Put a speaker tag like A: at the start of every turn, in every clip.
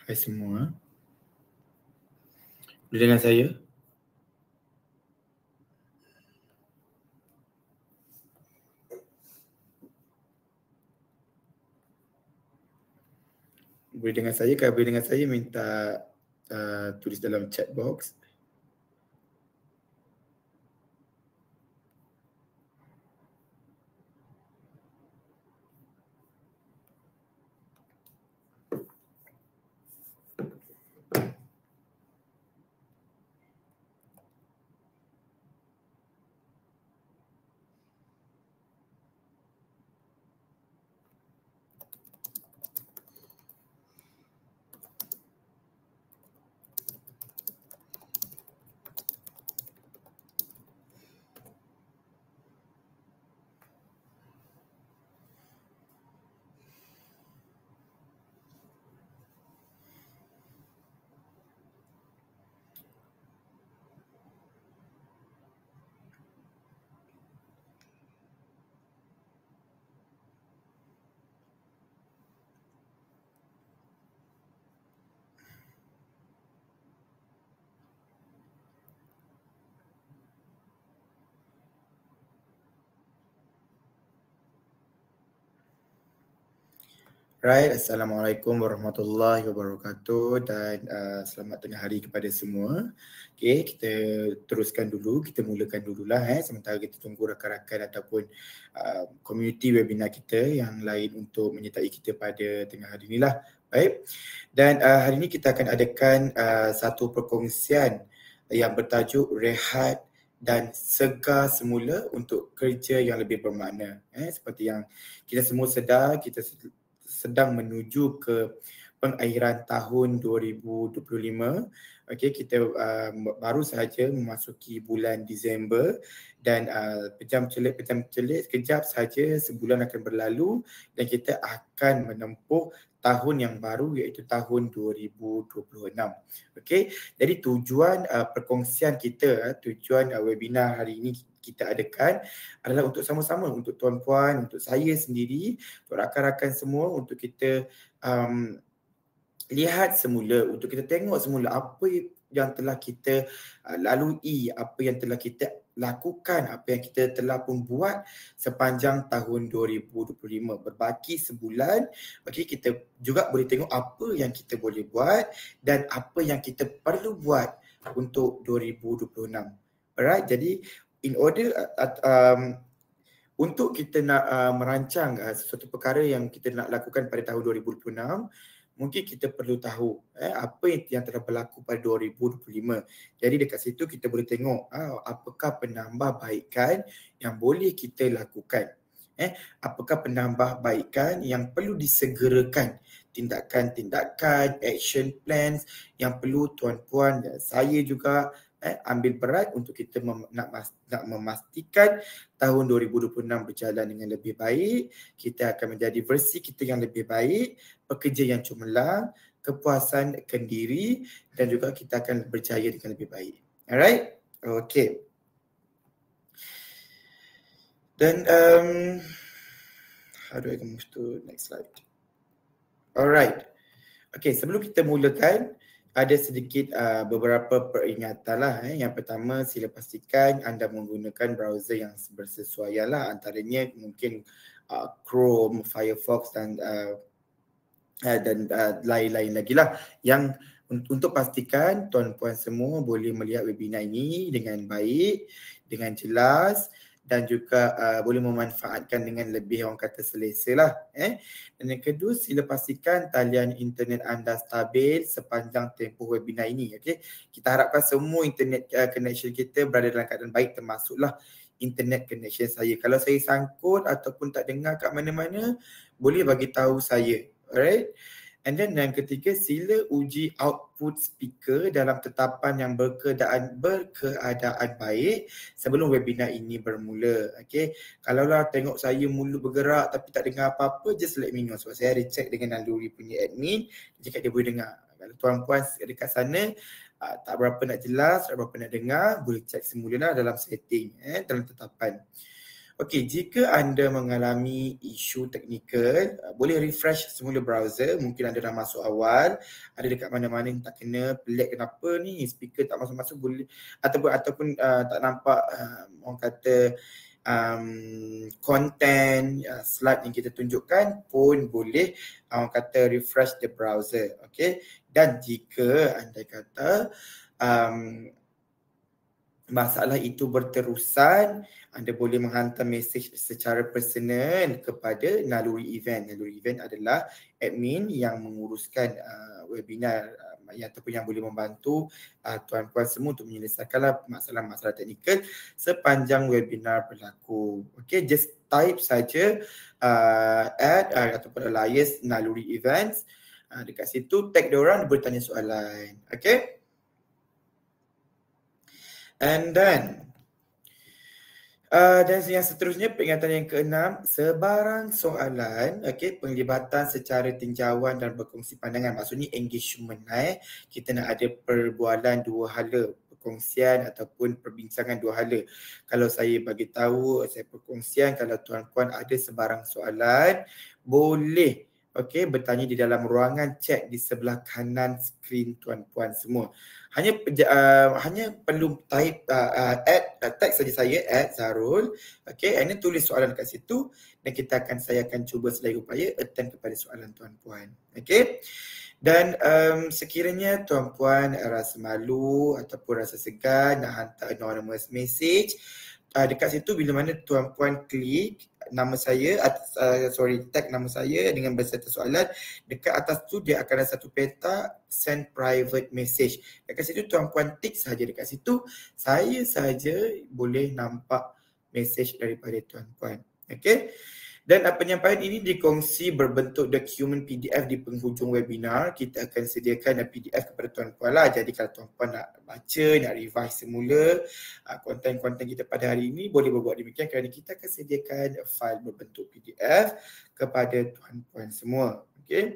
A: Hai semua. Boleh dengar saya? Boleh dengar saya? Kalau boleh dengar saya, minta tulis dalam chat box. Right, Assalamualaikum warahmatullahi wabarakatuh dan selamat tengah hari kepada semua. Okay, kita teruskan dulu, kita mulakan dululah sementara kita tunggu rakan-rakan ataupun community webinar kita yang lain untuk menyertai kita pada tengah hari inilah. Baik, dan hari ini kita akan adakan satu perkongsian yang bertajuk Rehat dan Segar Semula untuk Kerja yang Lebih Bermakna. Seperti yang kita semua sedar, kita sedang menuju ke pengakhiran tahun 2025. Okey, kita baru sahaja memasuki bulan Disember dan pejam celik sekejap saja sebulan akan berlalu dan kita akan menempuh tahun yang baru iaitu tahun 2026. Okey, jadi tujuan perkongsian kita, tujuan webinar hari ini kita adakan adalah untuk sama-sama, untuk tuan-puan, untuk saya sendiri, untuk rakan-rakan semua, untuk kita lihat semula, untuk kita tengok semula apa yang telah kita lalui, apa yang telah kita lakukan, apa yang kita telah pun buat sepanjang tahun 2025. Berbaki sebulan, okay, kita juga boleh tengok apa yang kita boleh buat dan apa yang kita perlu buat untuk 2026. Alright, jadi in order untuk kita nak merancang sesuatu perkara yang kita nak lakukan pada tahun 2026, mungkin kita perlu tahu apa yang telah berlaku pada 2025. Jadi dekat situ kita boleh tengok apakah penambahbaikan yang boleh kita lakukan. Apakah penambahbaikan yang perlu disegerakan, tindakan-tindakan, action plans yang perlu tuan-puan dan saya juga ambil berat untuk kita nak memastikan tahun 2026 berjalan dengan lebih baik. Kita akan menjadi versi kita yang lebih baik, pekerja yang cemerlang, kepuasan akan diri dan juga kita akan berjaya dengan lebih baik. Alright? Okay. Dan how do I move to next slide? Alright. Okay, sebelum kita mulakan, ada sedikit beberapa peringatan lah. Yang pertama, sila pastikan anda menggunakan browser yang bersesuaian lah. Antaranya mungkin Chrome, Firefox dan lain-lain lagi lah. Yang untuk pastikan tuan-puan semua boleh melihat webinar ini dengan baik, dengan jelas dan juga boleh memanfaatkan dengan lebih orang kata selesa lah. Dan yang kedua, sila pastikan talian internet anda stabil sepanjang tempoh webinar ini. Okay? Kita harapkan semua internet connection kita berada dalam keadaan baik, termasuklah internet connection saya. Kalau saya sangkut ataupun tak dengar kat mana-mana, boleh bagi tahu saya. Alright? And then yang ketiga, sila uji output speaker dalam tetapan yang berkeadaan baik sebelum webinar ini bermula. Okay. Kalaulah tengok saya mulut bergerak tapi tak dengar apa-apa, just let me know. Sebab saya ada check dengan naluri punya admin, jika dia boleh dengar. Kalau tuan-puan dekat sana tak berapa nak jelas, tak berapa nak dengar, boleh check semula lah dalam setting, dalam tetapan. Okey, jika anda mengalami isu teknikal, boleh refresh semula browser. Mungkin anda dah masuk awal, ada dekat mana-mana yang tak kena, pelik kenapa ni, speaker tak masuk-masuk, boleh ataupun tak nampak orang kata content slide yang kita tunjukkan pun boleh orang kata refresh the browser. Okay, dan jika anda kata masalah itu berterusan, anda boleh menghantar mesej secara personal kepada Naluri Event. Naluri Event adalah admin yang menguruskan webinar ataupun yang boleh membantu tuan-puan semua untuk menyelesaikan masalah-masalah teknikal sepanjang webinar berlaku. Okay, just type saja ataupun alias Naluri Events. Dekat situ tag diorang, dia boleh tanya soalan. Okay. And then dan yang seterusnya, peringatan yang ke-6, sebarang soalan, penglibatan secara tinjauan dan berkongsi pandangan, maksudnya engagement. Kita nak ada perbualan dua hala, perkongsian ataupun perbincangan dua hala. Kalau saya bagi tahu, saya perkongsian, kalau tuan-puan ada sebarang soalan, boleh bertanya di dalam ruangan chat di sebelah kanan skrin tuan-puan semua. Hanya perlu type tag saja saya @Zarul, and then tulis soalan kat situ dan saya akan cuba sedaya upaya attend kepada soalan tuan-puan. Dan sekiranya tuan-puan rasa malu ataupun rasa segan nak hantar anonymous message, dekat situ bila mana tuan-puan klik nama saya, tag nama saya dengan beserta soalan, dekat atas tu dia akan ada satu peta send private message. Dekat situ tuan-puan tik saja dekat situ, saya saja boleh nampak message daripada tuan-puan. Dan penyampaian ini dikongsi berbentuk dokumen PDF di penghujung webinar. Kita akan sediakan PDF kepada tuan-puan lah. Jadi kalau tuan-puan nak baca, nak revise semula konten-konten kita pada hari ini, boleh berbuat demikian kerana kita akan sediakan file berbentuk PDF kepada tuan-puan semua. Dan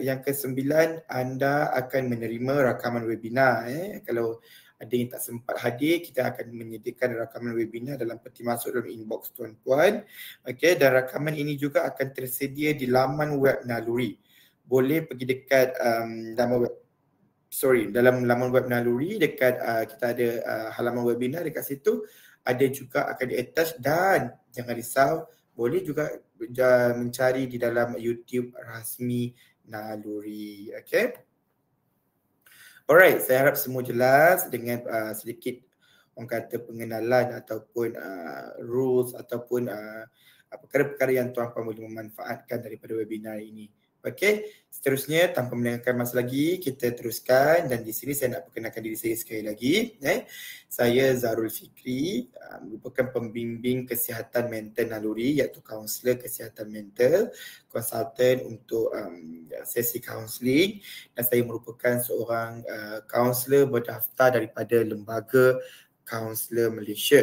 A: yang ke-9, anda akan menerima rakaman webinar. Kalau ada yang tak sempat hadir, kita akan menyediakan rakaman webinar dalam peti masuk dalam inbox tuan-puan. Dan rakaman ini juga akan tersedia di laman web Naluri. Boleh pergi dekat dalam laman web Naluri, dekat kita ada halaman webinar, dekat situ ada juga akan di-attach, dan jangan risau, boleh juga mencari di dalam YouTube rasmi Naluri. Alright, saya harap semua jelas dengan sedikit orang kata pengenalan ataupun rules ataupun perkara-perkara yang tuan-puan boleh memanfaatkan daripada webinar ini. Seterusnya tanpa meninggalkan masa lagi, kita teruskan, dan di sini saya nak perkenalkan diri saya sekali lagi. Saya Zarul Fikri, merupakan pembimbing kesihatan mental Naluri, iaitu kaunselor kesihatan mental, konsultan untuk sesi kaunseling, dan saya merupakan seorang kaunselor berdaftar daripada Lembaga Kaunselor Malaysia.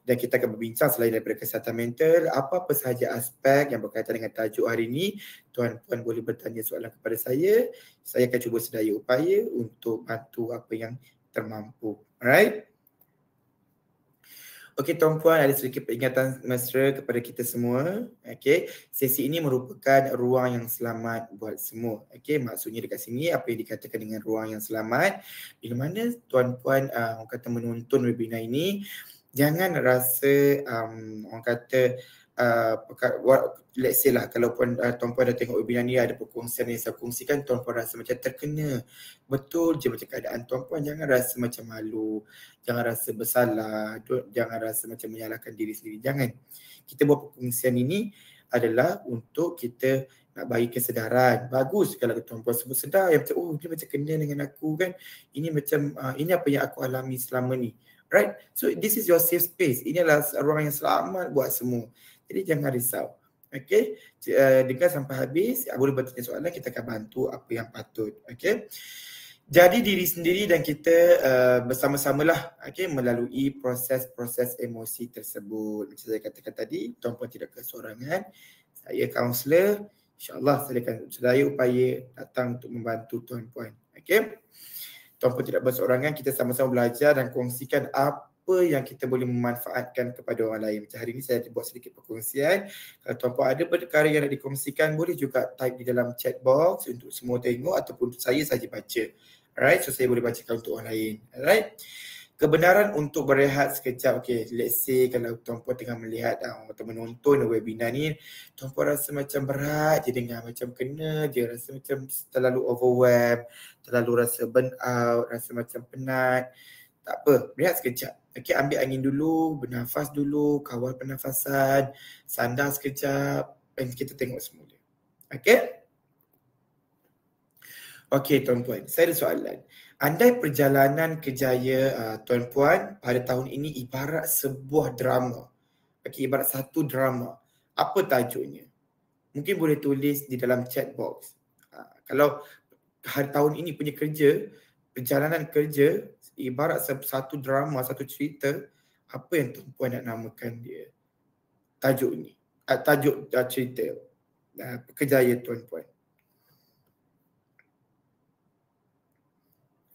A: Dan kita akan berbincang selain daripada kesihatan mental, apa-apa sahaja aspek yang berkaitan dengan tajuk hari ini, tuan-puan boleh bertanya soalan kepada saya akan cuba sedaya upaya untuk bantu apa yang termampu. Alright? Tuan-puan, ada sedikit peringatan mesra kepada kita semua. Sesi ini merupakan ruang yang selamat buat semua. Maksudnya dekat sini apa yang dikatakan dengan ruang yang selamat, bila mana tuan-puan orang kata menonton webinar ini, jangan rasa orang kata let's say lah, kalau tuan-puan dah tengok webinar ni, ada perkongsian yang saya kongsikan, tuan-puan rasa macam terkena betul je macam keadaan tuan-puan, jangan rasa macam malu, jangan rasa bersalah, jangan rasa macam menyalahkan diri sendiri. Jangan. Kita buat perkongsian ini adalah untuk kita nak bagi kesedaran. Bagus kalau tuan-puan semua sedar yang macam, oh dia macam kena dengan aku kan, ini macam ini apa yang aku alami selama ni. Right? So this is your safe space. Ini adalah ruang yang selamat buat semua. Jadi jangan risau. Dengar sampai habis, boleh bertanya soalan, kita akan bantu apa yang patut. Jadi diri sendiri dan kita bersama-samalah melalui proses-proses emosi tersebut. Macam saya katakan tadi, tuan-puan tidak kesorangan. Saya kaunselor, insya-Allah saya akan sedaya upaya datang untuk membantu tuan-puan. Tuan-puan tidak berseorangan, kita sama-sama belajar dan kongsikan apa apa yang kita boleh memanfaatkan kepada orang lain. Macam hari ni saya ada buat sedikit perkongsian. Kalau tuan-puan ada perkara yang nak dikongsikan, boleh juga type di dalam chat box untuk semua tengok ataupun untuk saya saja baca. Alright, so saya boleh bacakan untuk orang lain. Alright. Kebenaran untuk berehat sekejap. Okay, let's say kalau tuan-puan tengah melihat atau menonton webinar ni, tuan-puan rasa macam berat je dengar, macam kena je, rasa macam terlalu overwhelmed, terlalu rasa burn out, rasa macam penat. Tak apa, berehat sekejap. Okay, ambil angin dulu, bernafas dulu, kawal pernafasan, sandar sekejap dan kita tengok semula. Okay? Okay tuan-puan, saya ada soalan. Andai perjalanan kerjaya tuan-puan pada tahun ini ibarat sebuah drama. Okay, ibarat satu drama. Apa tajuknya? Mungkin boleh tulis di dalam chat box. Kalau hari tahun ini punya kerja, perjalanan kerja ibarat satu drama, satu cerita, apa yang tuan-puan nak namakan dia? Tajuk ni. Tajuk cerita kerjaya tuan-puan.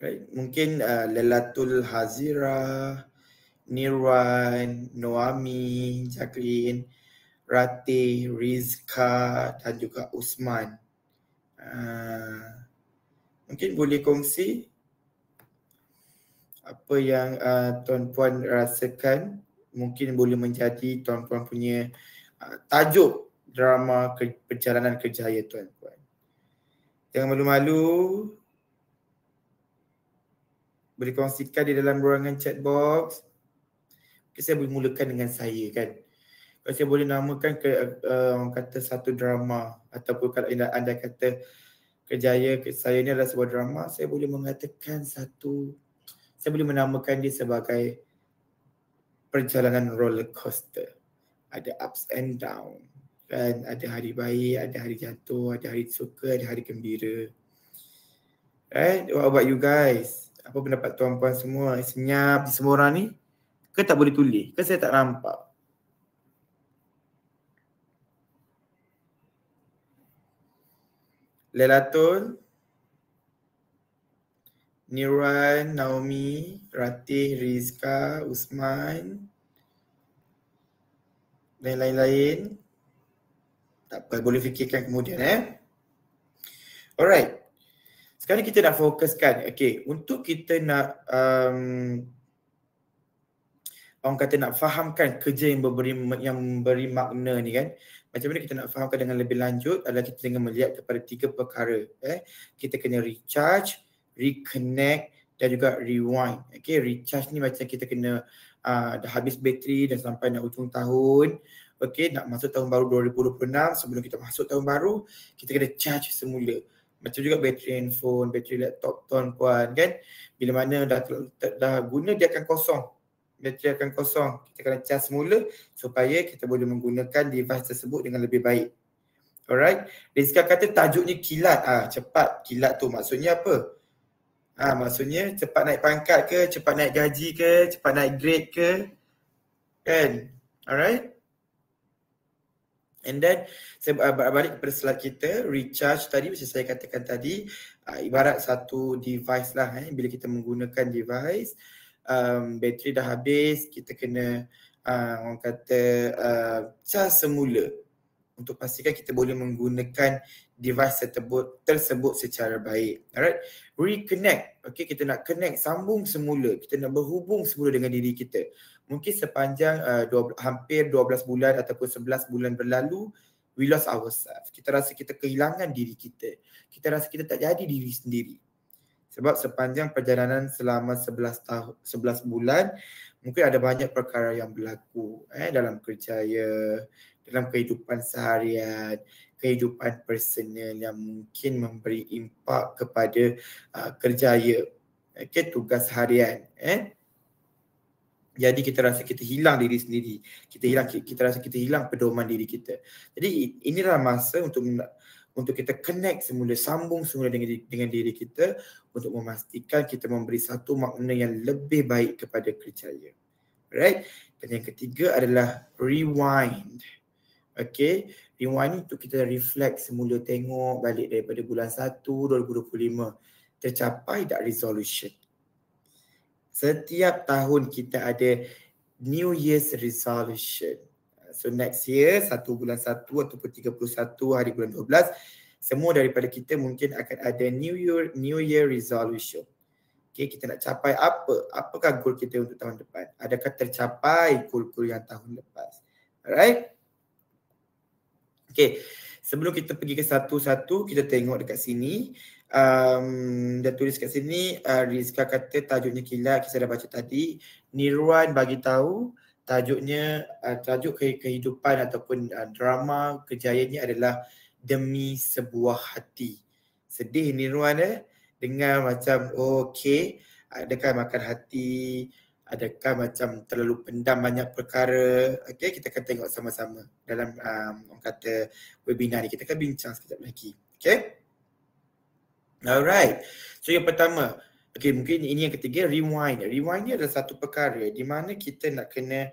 A: Right. Mungkin Lailatul Hazira, Nirwan, Noami, Jacqueline, Ratih, Rizka dan juga Usman. Mungkin boleh kongsi apa yang tuan-puan rasakan. Mungkin boleh menjadi tuan-puan punya tajuk drama perjalanan kerjaya tuan-puan. Jangan malu-malu. Boleh kongsikan di dalam ruangan chat box. Okay, saya boleh mulakan dengan saya kan. Kalau saya boleh namakan orang kata satu drama ataupun kalau anda kata kerjaya saya ni adalah sebuah drama, saya boleh mengatakan saya boleh menamakan dia sebagai perjalanan roller coaster. Ada ups and down. Kan, ada hari baik, ada hari jatuh, ada hari suka, ada hari gembira. Right? What about you guys? Apa pendapat tuan-puan semua? Senyap di semua orang ni? Ke tak boleh tulis? Ke saya tak nampak? Lailatul, Nirwan, Naomi, Ratih, Rizka, Usman dan lain-lain. Tak apa, boleh fikirkan kemudian Alright. Sekarang kita nak fokuskan. Okay, untuk kita nak orang kata nak fahamkan kerja yang beri makna ni kan. Macam mana kita nak fahamkan dengan lebih lanjut adalah kita dengan melihat kepada 3 perkara. Kita kena recharge, reconnect dan juga rewind. Okay, recharge ni macam kita kena dah habis bateri dan sampai nak ujung tahun. Okay, nak masuk tahun baru 2026. Sebelum kita masuk tahun baru, kita kena charge semula. Macam juga bateri handphone, bateri laptop tuan-puan kan. Bila mana dah guna dia akan kosong. Bateri akan kosong. Kita kena charge semula supaya kita boleh menggunakan device tersebut dengan lebih baik. Alright. Rizka kata tajuknya kilat. Cepat. Kilat tu maksudnya apa? Maksudnya cepat naik pangkat ke, cepat naik gaji ke, cepat naik grade ke. Kan? Alright. And then saya balik kepada slide kita, recharge tadi macam saya katakan tadi, ibarat satu device lah. Bila kita menggunakan device, bateri dah habis, kita kena orang kata charge semula untuk pastikan kita boleh menggunakan device tersebut secara baik. Alright, reconnect. Okay, kita nak connect, sambung semula, kita nak berhubung semula dengan diri kita. Mungkin sepanjang hampir 12 bulan ataupun 11 bulan berlalu, we lost ourselves. Kita rasa kita kehilangan diri kita. Kita rasa kita tak jadi diri sendiri. Sebab sepanjang perjalanan selama 11 bulan, mungkin ada banyak perkara yang berlaku dalam kerjaya, dalam kehidupan seharian, kehidupan personal yang mungkin memberi impak kepada kerjaya, tugas harian. Jadi kita rasa kita hilang diri sendiri. Kita rasa kita hilang pedoman diri kita. Jadi inilah masa untuk kita connect semula, sambung semula dengan diri kita untuk memastikan kita memberi satu makna yang lebih baik kepada kerjaya. Right? Dan yang ketiga adalah rewind. Okay, rewind untuk kita reflect semula, tengok balik daripada bulan 1 2025 tercapai tak resolution. Setiap tahun kita ada New Year's resolution. So next year 1 bulan 1 ataupun 31 hari bulan 12, semua daripada kita mungkin akan ada New Year resolution. Okay, kita nak capai apa? Apakah goal kita untuk tahun depan? Adakah tercapai goal-goal yang tahun lepas? Alright? Okay, sebelum kita pergi ke satu-satu, kita tengok dekat sini. Dah tulis kat sini, Rizka kata tajuknya kilat, kita dah baca tadi. Nirwan bagi tahu tajuknya, tajuk kehidupan ataupun drama kejayaan ni adalah Demi Sebuah Hati. Sedih Nirwan dengar macam okey, adakah makan hati, adakah macam terlalu pendam banyak perkara. Okey, kita akan tengok sama-sama dalam orang kata webinar ni. Kita akan bincang sekejap lagi. Okey. Alright. So yang pertama, okay, mungkin ini yang ketiga, rewind. Rewind ni adalah satu perkara di mana kita nak kena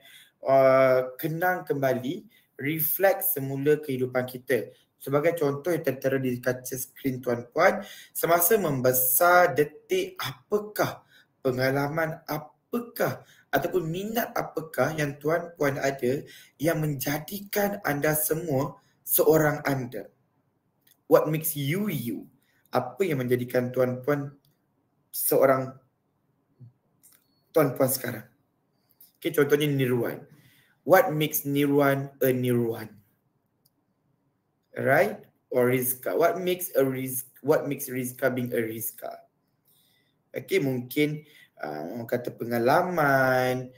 A: kenang kembali, reflect semula kehidupan kita. Sebagai contoh yang tertera di kaca skrin tuan-puan, semasa membesar detik apakah, pengalaman apakah ataupun minat apakah yang tuan-puan ada yang menjadikan anda semua seorang anda. What makes you you? Apa yang menjadikan tuan-puan seorang tuan-puan sekarang? Okay, contohnya Nirwan. What makes Nirwan a Nirwan? Right? Or Rizka. What makes Rizka being a Rizka? Okay, mungkin orang kata pengalaman,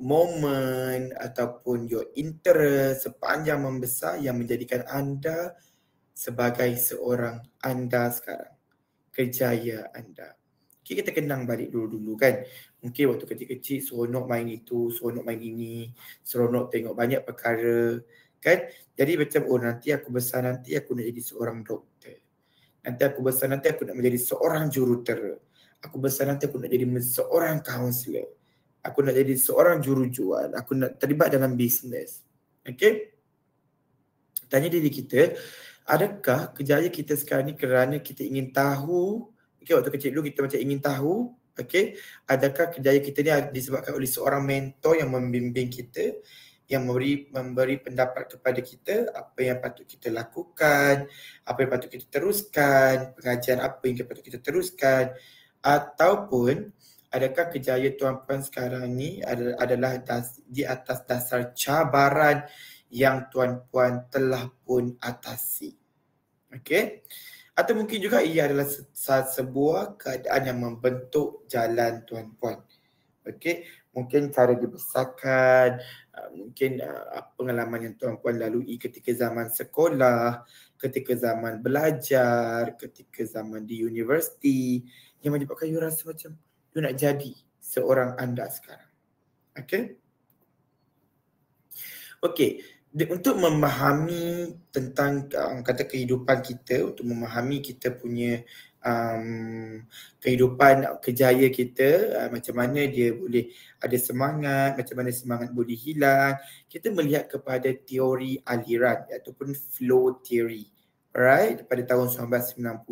A: moment ataupun your interest sepanjang membesar yang menjadikan anda sebagai seorang anda sekarang. Kejayaan anda. Okay, kita kenang balik dulu-dulu kan. Mungkin waktu kecil-kecil seronok main itu, seronok main ini, seronok tengok banyak perkara. Kan? Jadi macam nanti aku besar nanti aku nak jadi seorang doktor. Nanti aku besar nanti aku nak menjadi seorang jurutera. Aku besar nanti aku nak jadi seorang kaunselor. Aku nak jadi seorang jurujual. Aku nak terlibat dalam bisnes. Okay? Tanya diri kita, adakah kejayaan kita sekarang ni kerana kita ingin tahu, okay, waktu kecil dulu kita macam ingin tahu, okay, adakah kejayaan kita ni disebabkan oleh seorang mentor yang membimbing kita, yang memberi pendapat kepada kita, apa yang patut kita lakukan, apa yang patut kita teruskan, pengajian apa yang patut kita teruskan, ataupun adakah kejayaan tuan-puan sekarang ni adalah di atas dasar cabaran yang tuan-puan telah pun atasi. Okey. Atau mungkin juga ia adalah sebuah keadaan yang membentuk jalan tuan-puan. Okey. Mungkin cara dibesarkan, mungkin pengalaman yang tuan-puan lalui ketika zaman sekolah, ketika zaman belajar, ketika zaman di universiti yang menyebabkan you rasa macam you nak jadi seorang anda sekarang. Okey. Okey. Untuk memahami tentang kata kehidupan kita, untuk memahami kita punya kehidupan kejayaan kita, macam mana dia boleh ada semangat, macam mana semangat boleh hilang, kita melihat kepada teori aliran ataupun flow theory. Alright, pada tahun 1990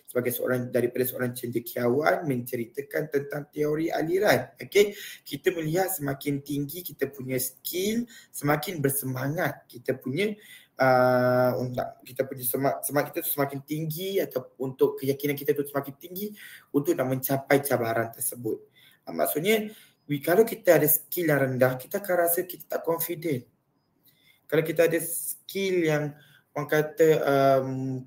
A: sebagai daripada seorang cendekiawan menceritakan tentang teori aliran. Okey, kita melihat semakin tinggi kita punya skill, semakin bersemangat kita punya semangat kita tu semakin tinggi, atau untuk keyakinan kita tu semakin tinggi untuk nak mencapai cabaran tersebut. Maksudnya kalau kita ada skill yang rendah, kita akan rasa kita tak confident. Kalau kita ada skill yang orang kata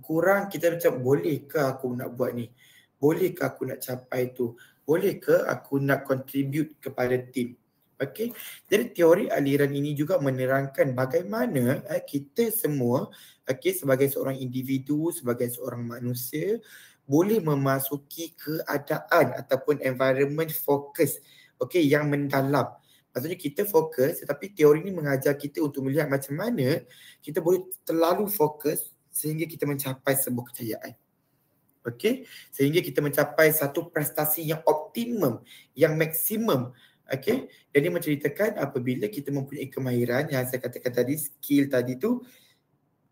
A: kurang, kita macam bolehkah aku nak buat ni? Bolehkah aku nak capai tu? Bolehkah aku nak contribute kepada tim? Okey. Jadi teori aliran ini juga menerangkan bagaimana kita semua sebagai seorang individu, sebagai seorang manusia boleh memasuki keadaan ataupun environment fokus yang mendalam. Maksudnya kita fokus, tetapi teori ini mengajar kita untuk melihat macam mana kita boleh terlalu fokus sehingga kita mencapai sebuah kejayaan. Okey, sehingga kita mencapai satu prestasi yang optimum, yang maksimum. Okey, jadi menceritakan apabila kita mempunyai kemahiran yang saya katakan tadi, skill tadi tu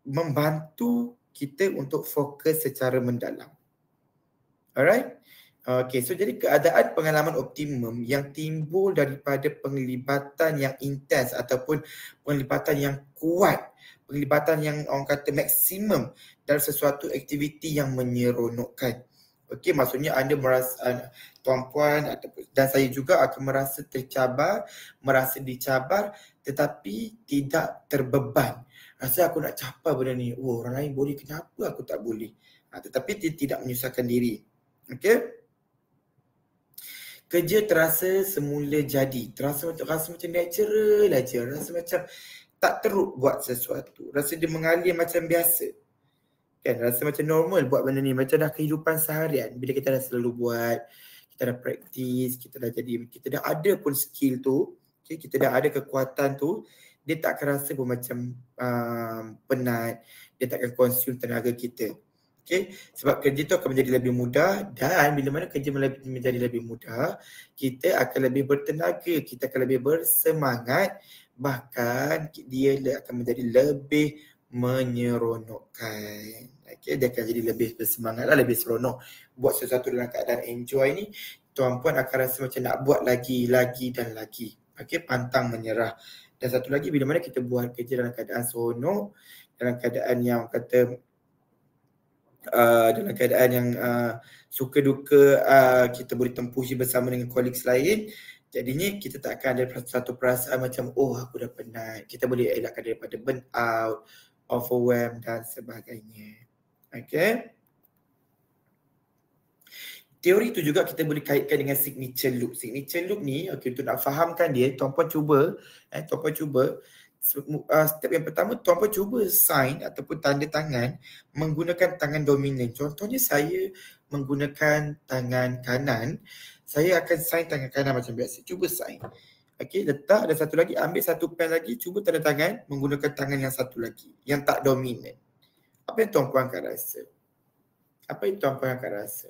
A: membantu kita untuk fokus secara mendalam. Alright? Okey, so jadi keadaan pengalaman optimum yang timbul daripada penglibatan yang intens ataupun penglibatan yang kuat, penglibatan yang orang kata maksimum dalam sesuatu aktiviti yang menyeronokkan. Okey, maksudnya anda merasa, tuan-puan ataupun dan saya juga akan merasa tercabar, merasa dicabar tetapi tidak terbeban. Rasa aku nak capai benda ni. Oh, orang lain boleh, kenapa aku tak boleh? Tetapi tidak menyusahkan diri. Okey? Kerja terasa semula jadi, rasa macam natural aja, rasa macam tak teruk buat sesuatu, rasa dia mengalir macam biasa. Kan, rasa macam normal buat benda ni, macam dah kehidupan seharian. Bila kita dah selalu buat, kita dah praktis, kita dah ada pun skill tu, okay, kita dah ada kekuatan tu, dia tak akan rasa pun macam penat, dia tak akan consume tenaga kita. Okay, sebab kerja tu akan menjadi lebih mudah, dan bila mana kerja menjadi lebih mudah, kita akan lebih bertenaga, kita akan lebih bersemangat, bahkan dia akan menjadi lebih menyeronokkan. Okay, dia akan jadi lebih bersemangat lah, lebih seronok buat sesuatu dalam keadaan enjoy ni. Tuan-puan akan rasa macam nak buat lagi dan lagi. Okay, pantang menyerah. Dan satu lagi, bila mana kita buat kerja dalam keadaan seronok, dalam keadaan yang kata dalam keadaan yang suka duka kita boleh tempuhi bersama dengan colleagues lain, jadinya kita tak akan ada satu perasaan macam oh aku dah penat. Kita boleh elakkan daripada burn out, overwhelm dan sebagainya. Okay. Teori tu juga kita boleh kaitkan dengan signature loop. Signature loop ni, okay, untuk nak fahamkan dia, tuan-puan cuba, step yang pertama, tuan-puan cuba sign ataupun tanda tangan menggunakan tangan dominan. Contohnya saya menggunakan tangan kanan, saya akan sign tangan kanan macam biasa. Cuba sign. Okey, letak, dan satu lagi, ambil satu pen lagi, cuba tanda tangan menggunakan tangan yang satu lagi, yang tak dominan. Apa yang tuan-puan akan rasa?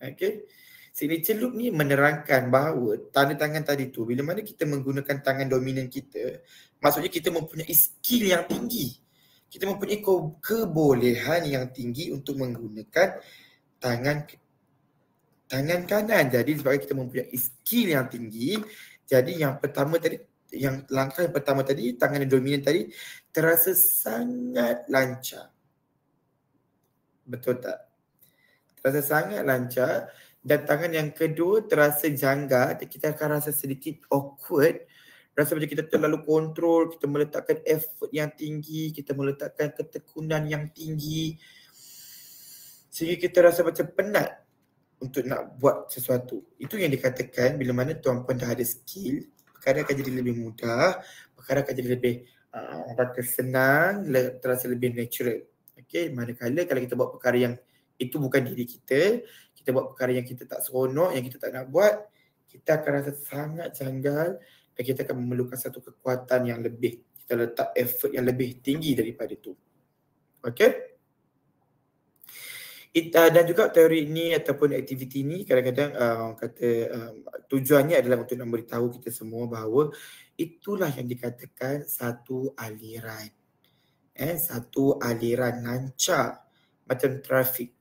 A: Okey. Signature loop ni menerangkan bahawa tanda tangan tadi tu, bila mana kita menggunakan tangan dominan kita, maksudnya kita mempunyai skill yang tinggi. Kita mempunyai kebolehan yang tinggi untuk menggunakan tangan kanan. Jadi sebab kita mempunyai skill yang tinggi, jadi yang langkah yang pertama tadi, tangan yang dominan tadi terasa sangat lancar. Betul tak? Terasa sangat lancar. Dan tangan yang kedua terasa janggal, kita akan rasa sedikit awkward, rasa macam kita terlalu kontrol, kita meletakkan effort yang tinggi, kita meletakkan ketekunan yang tinggi, sehingga kita rasa macam penat untuk nak buat sesuatu. Itu yang dikatakan bila mana tuan-puan dah ada skill, perkara akan jadi lebih mudah, perkara akan jadi lebih senang, terasa lebih natural. Okay, manakala kalau kita buat perkara yang itu bukan diri kita buat perkara yang kita tak seronok, yang kita tak nak buat, kita akan rasa sangat janggal dan kita akan memerlukan satu kekuatan yang lebih. Kita letak effort yang lebih tinggi daripada itu. Okay? Dan juga teori ini ataupun aktiviti ini kadang-kadang tujuannya adalah untuk nak beritahu kita semua bahawa itulah yang dikatakan satu aliran. Satu aliran lancar macam trafik.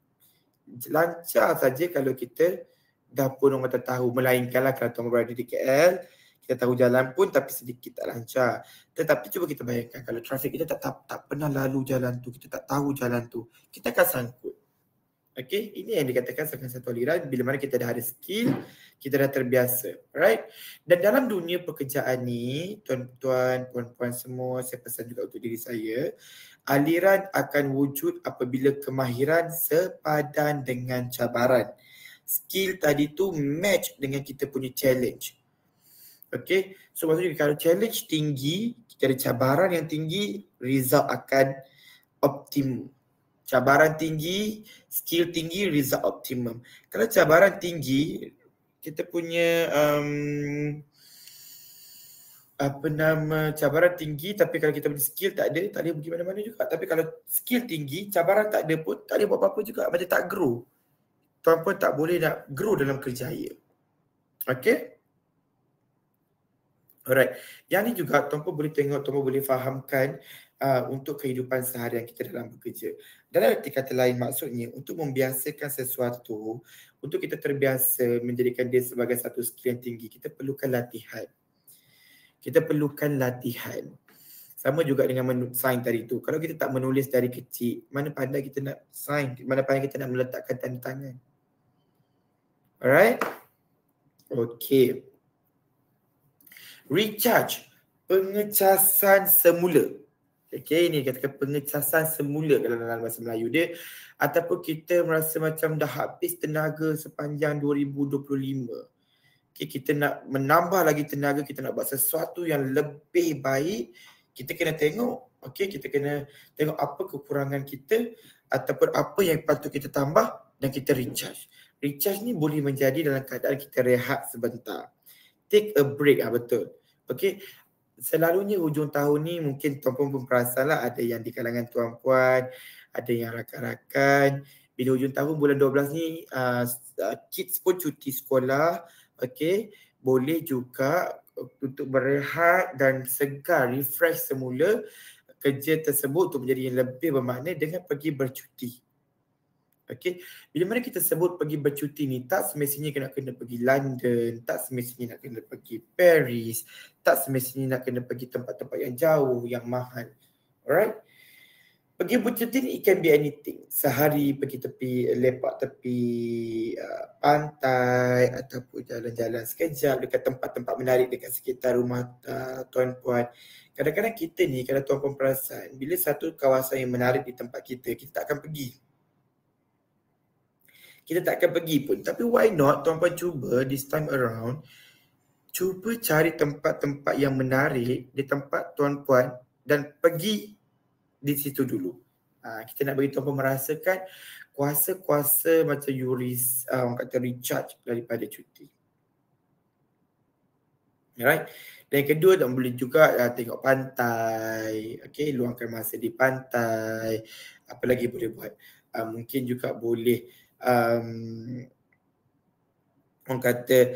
A: Lancar saja kalau kita dah pun orang kata tahu, melainkanlah kalau tuan berada di KL, kita tahu jalan pun tapi sedikit tak lancar. Tetapi cuba kita bayangkan kalau trafik kita tak pernah lalu jalan tu, kita tak tahu jalan tu, kita akan sangkut. Okay, ini yang dikatakan sebagai satu aliran bila mana kita dah ada skill, kita dah terbiasa, right? Dan dalam dunia pekerjaan ni, tuan-tuan, puan-puan semua, saya pesan juga untuk diri saya, aliran akan wujud apabila kemahiran sepadan dengan cabaran. Skill tadi tu match dengan kita punya challenge. Okay, so maksudnya kalau challenge tinggi, kita ada cabaran yang tinggi, result akan optimum. Cabaran tinggi, skill tinggi, result optimum. Kalau cabaran tinggi, kita punya cabaran tinggi tapi kalau kita punya skill tak ada pergi mana-mana juga. Tapi kalau skill tinggi, cabaran tak ada pun, tak ada buat apa-apa juga, macam tak grow. Tuan-puan tak boleh nak grow dalam kerjaya. Okay? Alright. Yang ni juga tuan-puan boleh tengok, tuan-puan boleh fahamkan untuk kehidupan seharian kita dalam bekerja. Dalam arti kata lain maksudnya untuk membiasakan sesuatu, untuk kita terbiasa menjadikan dia sebagai satu skill yang tinggi, kita perlukan latihan. Kita perlukan latihan. Sama juga dengan sign tadi tu. Kalau kita tak menulis dari kecil, mana pandai kita nak sign, mana pandai kita nak meletakkan tanda tangan. Alright? Okay. Recharge. Pengecasan semula. Okay, ini katakan pengecasan semula dalam bahasa Melayu dia. Ataupun kita merasa macam dah habis tenaga sepanjang 2025. Okay, kita nak menambah lagi tenaga, kita nak buat sesuatu yang lebih baik. Kita kena tengok. Okay, kita kena tengok apa kekurangan kita ataupun apa yang patut kita tambah dan kita recharge. Recharge ni boleh menjadi dalam keadaan kita rehat sebentar. Take a break, betul. Okay. Selalunya hujung tahun ni mungkin tuan-puan pun perasan lah, ada yang di kalangan tuan-puan, ada yang rakan-rakan. Bila hujung tahun bulan 12 ni kids pun cuti sekolah. Okay, boleh juga untuk berehat dan segar, refresh semula kerja tersebut untuk menjadi yang lebih bermakna dengan pergi bercuti. Okay, bila mana kita sebut pergi bercuti ni, tak semestinya kena pergi London, tak semestinya nak kena pergi Paris, tak semestinya nak kena pergi tempat-tempat yang jauh, yang mahal. Alright? Pergi bercuti ni it can be anything. Sehari pergi lepak tepi pantai ataupun jalan-jalan sekejap dekat tempat-tempat menarik dekat sekitar rumah tuan-puan. Kadang-kadang kita ni, kalau tuan-puan perasan, bila satu kawasan yang menarik di tempat kita, kita tak akan pergi. Kita tak akan pergi pun. Tapi why not tuan-puan cuba this time around, cuba cari tempat-tempat yang menarik di tempat tuan-puan dan pergi di situ dulu. Kita nak bagi tuan-puan merasakan kuasa-kuasa macam orang kata recharge daripada cuti. Alright. Dan yang kedua, tuan boleh juga tengok pantai. Okay, luangkan masa di pantai. Apa lagi boleh buat? Mungkin juga boleh orang kata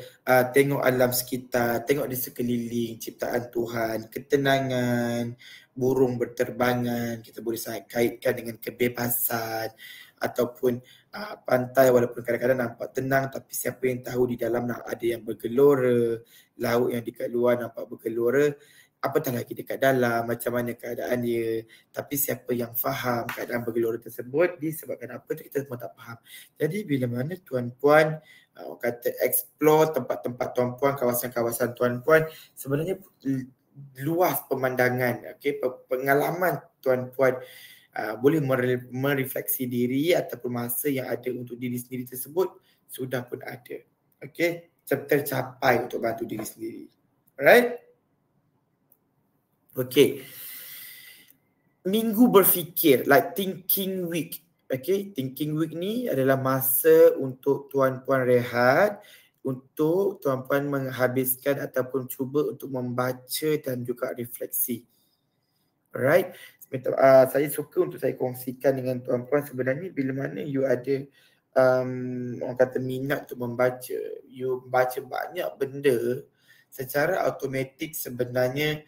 A: tengok alam sekitar, tengok di sekeliling, ciptaan Tuhan, ketenangan, burung berterbangan, kita boleh kaitkan dengan kebebasan ataupun pantai walaupun kadang-kadang nampak tenang tapi siapa yang tahu di dalam ada yang bergelora, laut yang dekat luar nampak bergelora, apatah lagi dekat dalam, macam mana keadaan dia. Tapi siapa yang faham keadaan bergelora tersebut disebabkan apa tu, kita semua tak faham. Jadi bila mana tuan-puan kata explore tempat-tempat tuan-puan, kawasan-kawasan tuan-puan, sebenarnya luas pemandangan, okay? Pengalaman tuan-puan boleh merefleksi diri ataupun masa yang ada untuk diri sendiri tersebut sudah pun ada. Okay? Tercapai untuk bantu diri sendiri. Alright? Okay. Minggu berfikir, like thinking week. Okay, thinking week ni adalah masa untuk tuan-puan rehat, untuk tuan-puan menghabiskan ataupun cuba untuk membaca dan juga refleksi. Alright. Saya suka untuk saya kongsikan dengan tuan-puan sebenarnya bila mana you ada orang kata minat untuk membaca, you baca banyak benda, secara automatik sebenarnya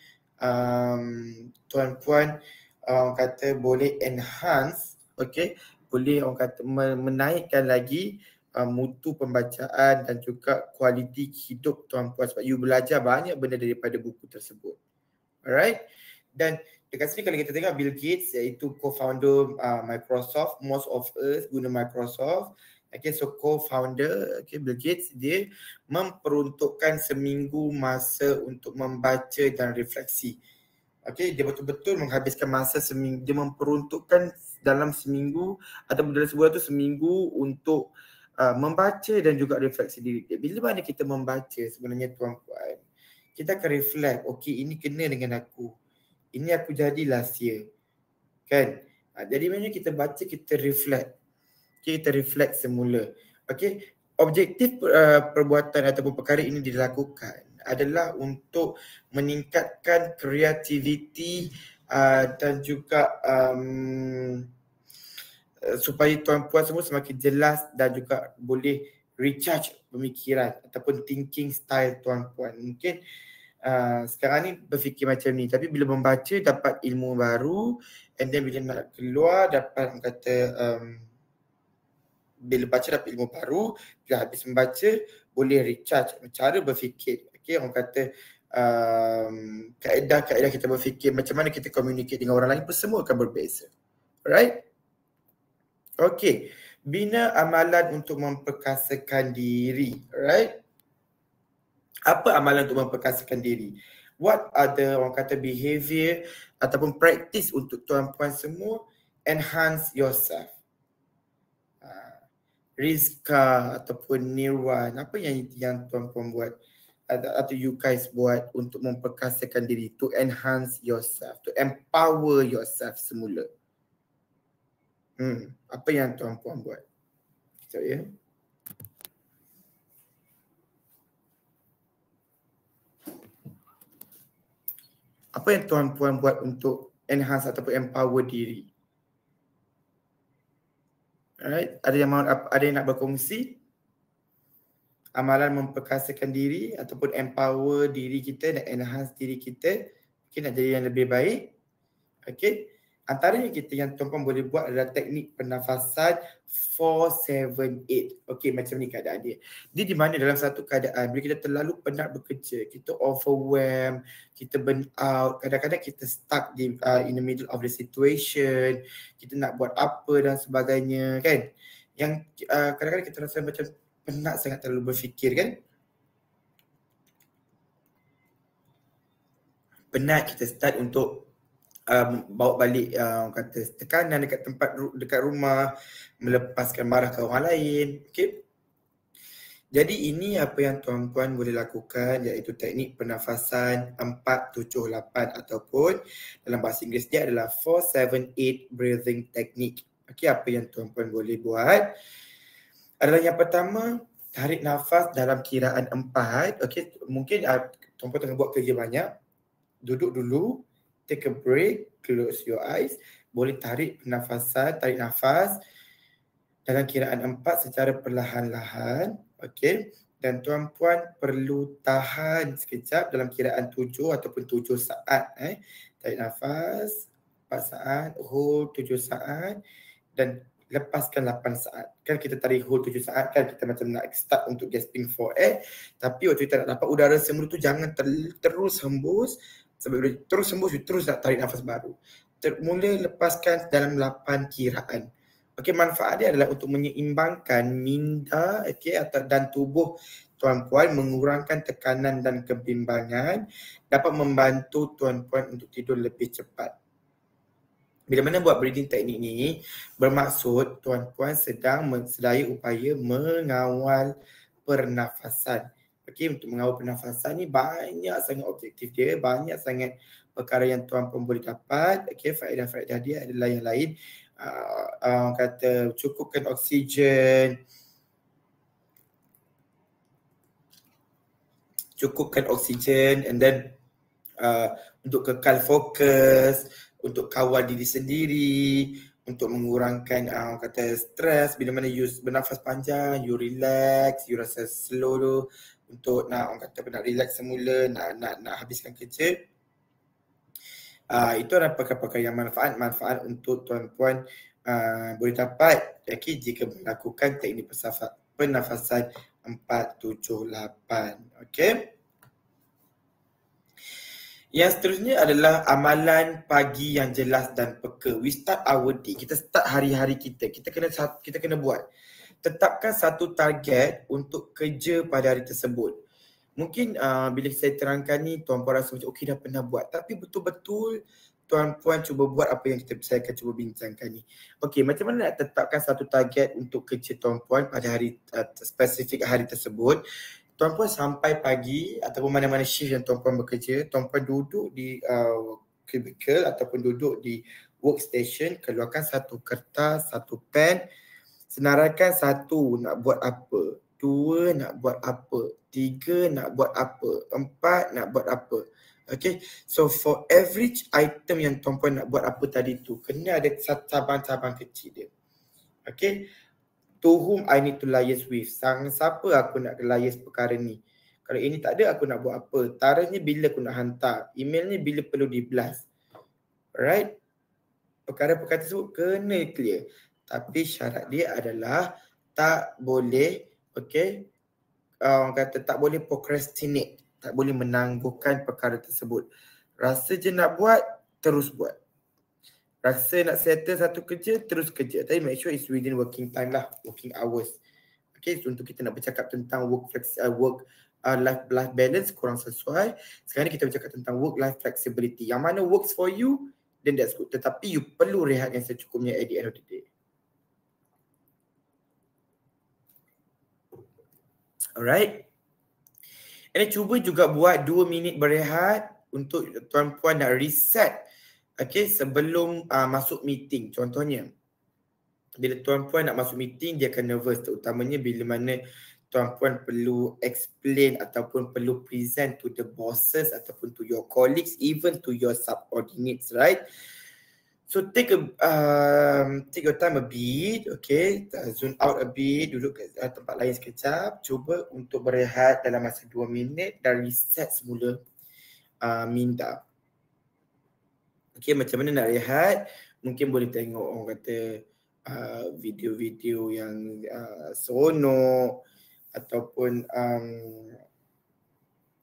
A: tuan-puan kata boleh enhance, okay, boleh orang kata menaikkan lagi mutu pembacaan dan juga kualiti hidup tuan-puan sebab you belajar banyak benda daripada buku tersebut. Alright. Dan dekat sini kalau kita tengok Bill Gates iaitu co-founder Microsoft, most of us guna Microsoft. Okay, so co-founder Bill Gates, dia memperuntukkan seminggu masa untuk membaca dan refleksi. Okay, dia betul-betul menghabiskan masa seminggu, dia memperuntukkan dalam seminggu ataupun dalam sebulan tu seminggu untuk membaca dan juga refleksi diri dia. Bila mana kita membaca sebenarnya tuan-puan, kita akan reflect, okay, ini kena dengan aku, ini aku jadi last year, kan? Jadi mana kita baca, kita reflect. Kita reflect semula. Okay, objektif perbuatan ataupun perkara ini dilakukan adalah untuk meningkatkan kreativiti dan juga supaya tuan-puan semua semakin jelas dan juga boleh recharge pemikiran ataupun thinking style tuan-puan. Mungkin sekarang ni berfikir macam ni, tapi bila membaca dapat ilmu baru, and then bila nak keluar dapat orang kata bila baca dapat ilmu baru, bila habis membaca boleh recharge cara berfikir. Okay, orang kata kaedah-kaedah kita berfikir, macam mana kita communicate dengan orang lain pun semua akan berbeza. Alright? Okay, bina amalan untuk memperkasakan diri. Alright? Apa amalan untuk memperkasakan diri? What are the orang kata behavior ataupun practice untuk tuan-puan semua enhance yourself? Rizka ataupun Nirwan, apa yang tuan-puan buat atau you guys buat untuk memperkasakan diri, to enhance yourself, to empower yourself semula? Apa yang tuan-puan buat? Sekejap ya. Apa yang tuan-puan buat untuk enhance ataupun empower diri? Alright, ada yang nak berkongsi? Amalan memperkasakan diri ataupun empower diri kita, nak enhance diri kita, okay, nak jadi yang lebih baik. Okay, antaranya kita yang tuan-puan boleh buat adalah teknik pernafasan 4-7-8. Okay, macam ni keadaan dia. Dia di mana dalam satu keadaan bila kita terlalu penat bekerja, kita overwhelmed, kita burn out, kadang-kadang kita stuck in the middle of the situation, kita nak buat apa dan sebagainya, kan? Yang kadang-kadang kita rasa macam penat sangat, terlalu berfikir, kan? Penat, kita start untuk bawa balik kata tekanan dekat rumah, melepaskan marah ke orang lain. Okay? Jadi ini apa yang tuan-puan boleh lakukan, iaitu teknik pernafasan 4-7-8 ataupun dalam bahasa Inggeris dia adalah 4-7-8 breathing technique. Okay, apa yang tuan-puan boleh buat adalah yang pertama, tarik nafas dalam kiraan 4. Okay, mungkin tuan-puan tengah buat kerja banyak, duduk dulu, take a break, close your eyes, boleh tarik nafas dalam kiraan 4 secara perlahan-lahan. Okay, dan tuan-puan perlu tahan sekejap dalam kiraan 7 ataupun 7 saat. Tarik nafas 4 saat, hold 7 saat dan lepaskan 8 saat. Kan kita tarik hold 7 saat, kan kita macam nak start untuk gasping for air, tapi waktu kita nak dapat udara semula tu jangan terus hembus. Sebab terus hembus, terus nak tarik nafas baru. Mula lepaskan dalam 8 kiraan. Okey, manfaat dia adalah untuk menyeimbangkan minda, okey, dan tubuh tuan-puan, mengurangkan tekanan dan kebimbangan, dapat membantu tuan-puan untuk tidur lebih cepat. Bila mana buat breathing teknik ni, bermaksud tuan-puan sedang sedaya upaya mengawal pernafasan. Okey, untuk mengawal pernafasan ni banyak sangat objektif dia, banyak sangat perkara yang tuan-puan boleh dapat. Okey, faedah-faedah dia adalah yang lain. Kata cukupkan oksigen, and then untuk kekal fokus, untuk kawal diri sendiri, untuk mengurangkan kata stres. Bila mana you bernafas panjang, you relax, you rasa slow tu, untuk nak relax semula, nak habiskan kerja. Itu adalah perkara-perkara yang manfaat untuk tuan-puan boleh dapat, okay, jika melakukan teknik pernafasan 4-7-8. Okay. Yang seterusnya adalah amalan pagi yang jelas dan peka. We start our day. Kita start hari-hari kita. Kita kena buat. Tetapkan satu target untuk kerja pada hari tersebut. Mungkin bila saya terangkan ni, tuan-puan rasa macam okey dah pernah buat. Tapi betul-betul tuan-puan cuba buat apa yang saya akan cuba bincangkan ni. Okey, macam mana nak tetapkan satu target untuk kerja tuan-puan pada hari spesifik hari tersebut. Tuan-puan sampai pagi ataupun mana-mana shift yang tuan-puan bekerja, tuan-puan duduk di cubicle ataupun duduk di workstation, keluarkan satu kertas, satu pen, senaraikan 1 nak buat apa, 2 nak buat apa, 3 nak buat apa, 4 nak buat apa. Okay, so for average item yang tuan-puan nak buat apa tadi tu, kena ada cabang-cabang kecil dia. Okay, to whom I need to liaise with, siapa aku nak liaise perkara ni. Kalau ini tak ada, aku nak buat apa? Tarikh ni bila aku nak hantar? Email ni bila perlu di blast? Alright? Perkara-perkara tersebut kena clear. Tapi syarat dia adalah tak boleh, okay, orang kata tak boleh procrastinate. Tak boleh menangguhkan perkara tersebut. Rasa je nak buat, terus buat. Rasa nak settle satu kerja, terus kerja. Tapi make sure it's within working time lah, working hours. Okay, so untuk kita nak bercakap tentang life balance kurang sesuai. Sekarang ni kita bercakap tentang work life flexibility. Yang mana works for you, then that's good. Tetapi you perlu rehat yang secukupnya at the end of the day. Alright. And cuba juga buat 2 minit berehat untuk tuan-puan nak reset. Okay, sebelum masuk meeting. Contohnya, bila tuan-puan nak masuk meeting, dia akan nervous. Terutamanya bila mana tuan-puan perlu explain ataupun perlu present to the bosses ataupun to your colleagues, even to your subordinates, right? So take your time a bit, okay? Zone out a bit, duduk kat tempat lain sekejap. Cuba untuk berehat dalam masa 2 minit dan reset semula minda. Okay, macam mana nak rehat? Mungkin boleh tengok orang kata video-video yang seronok ataupun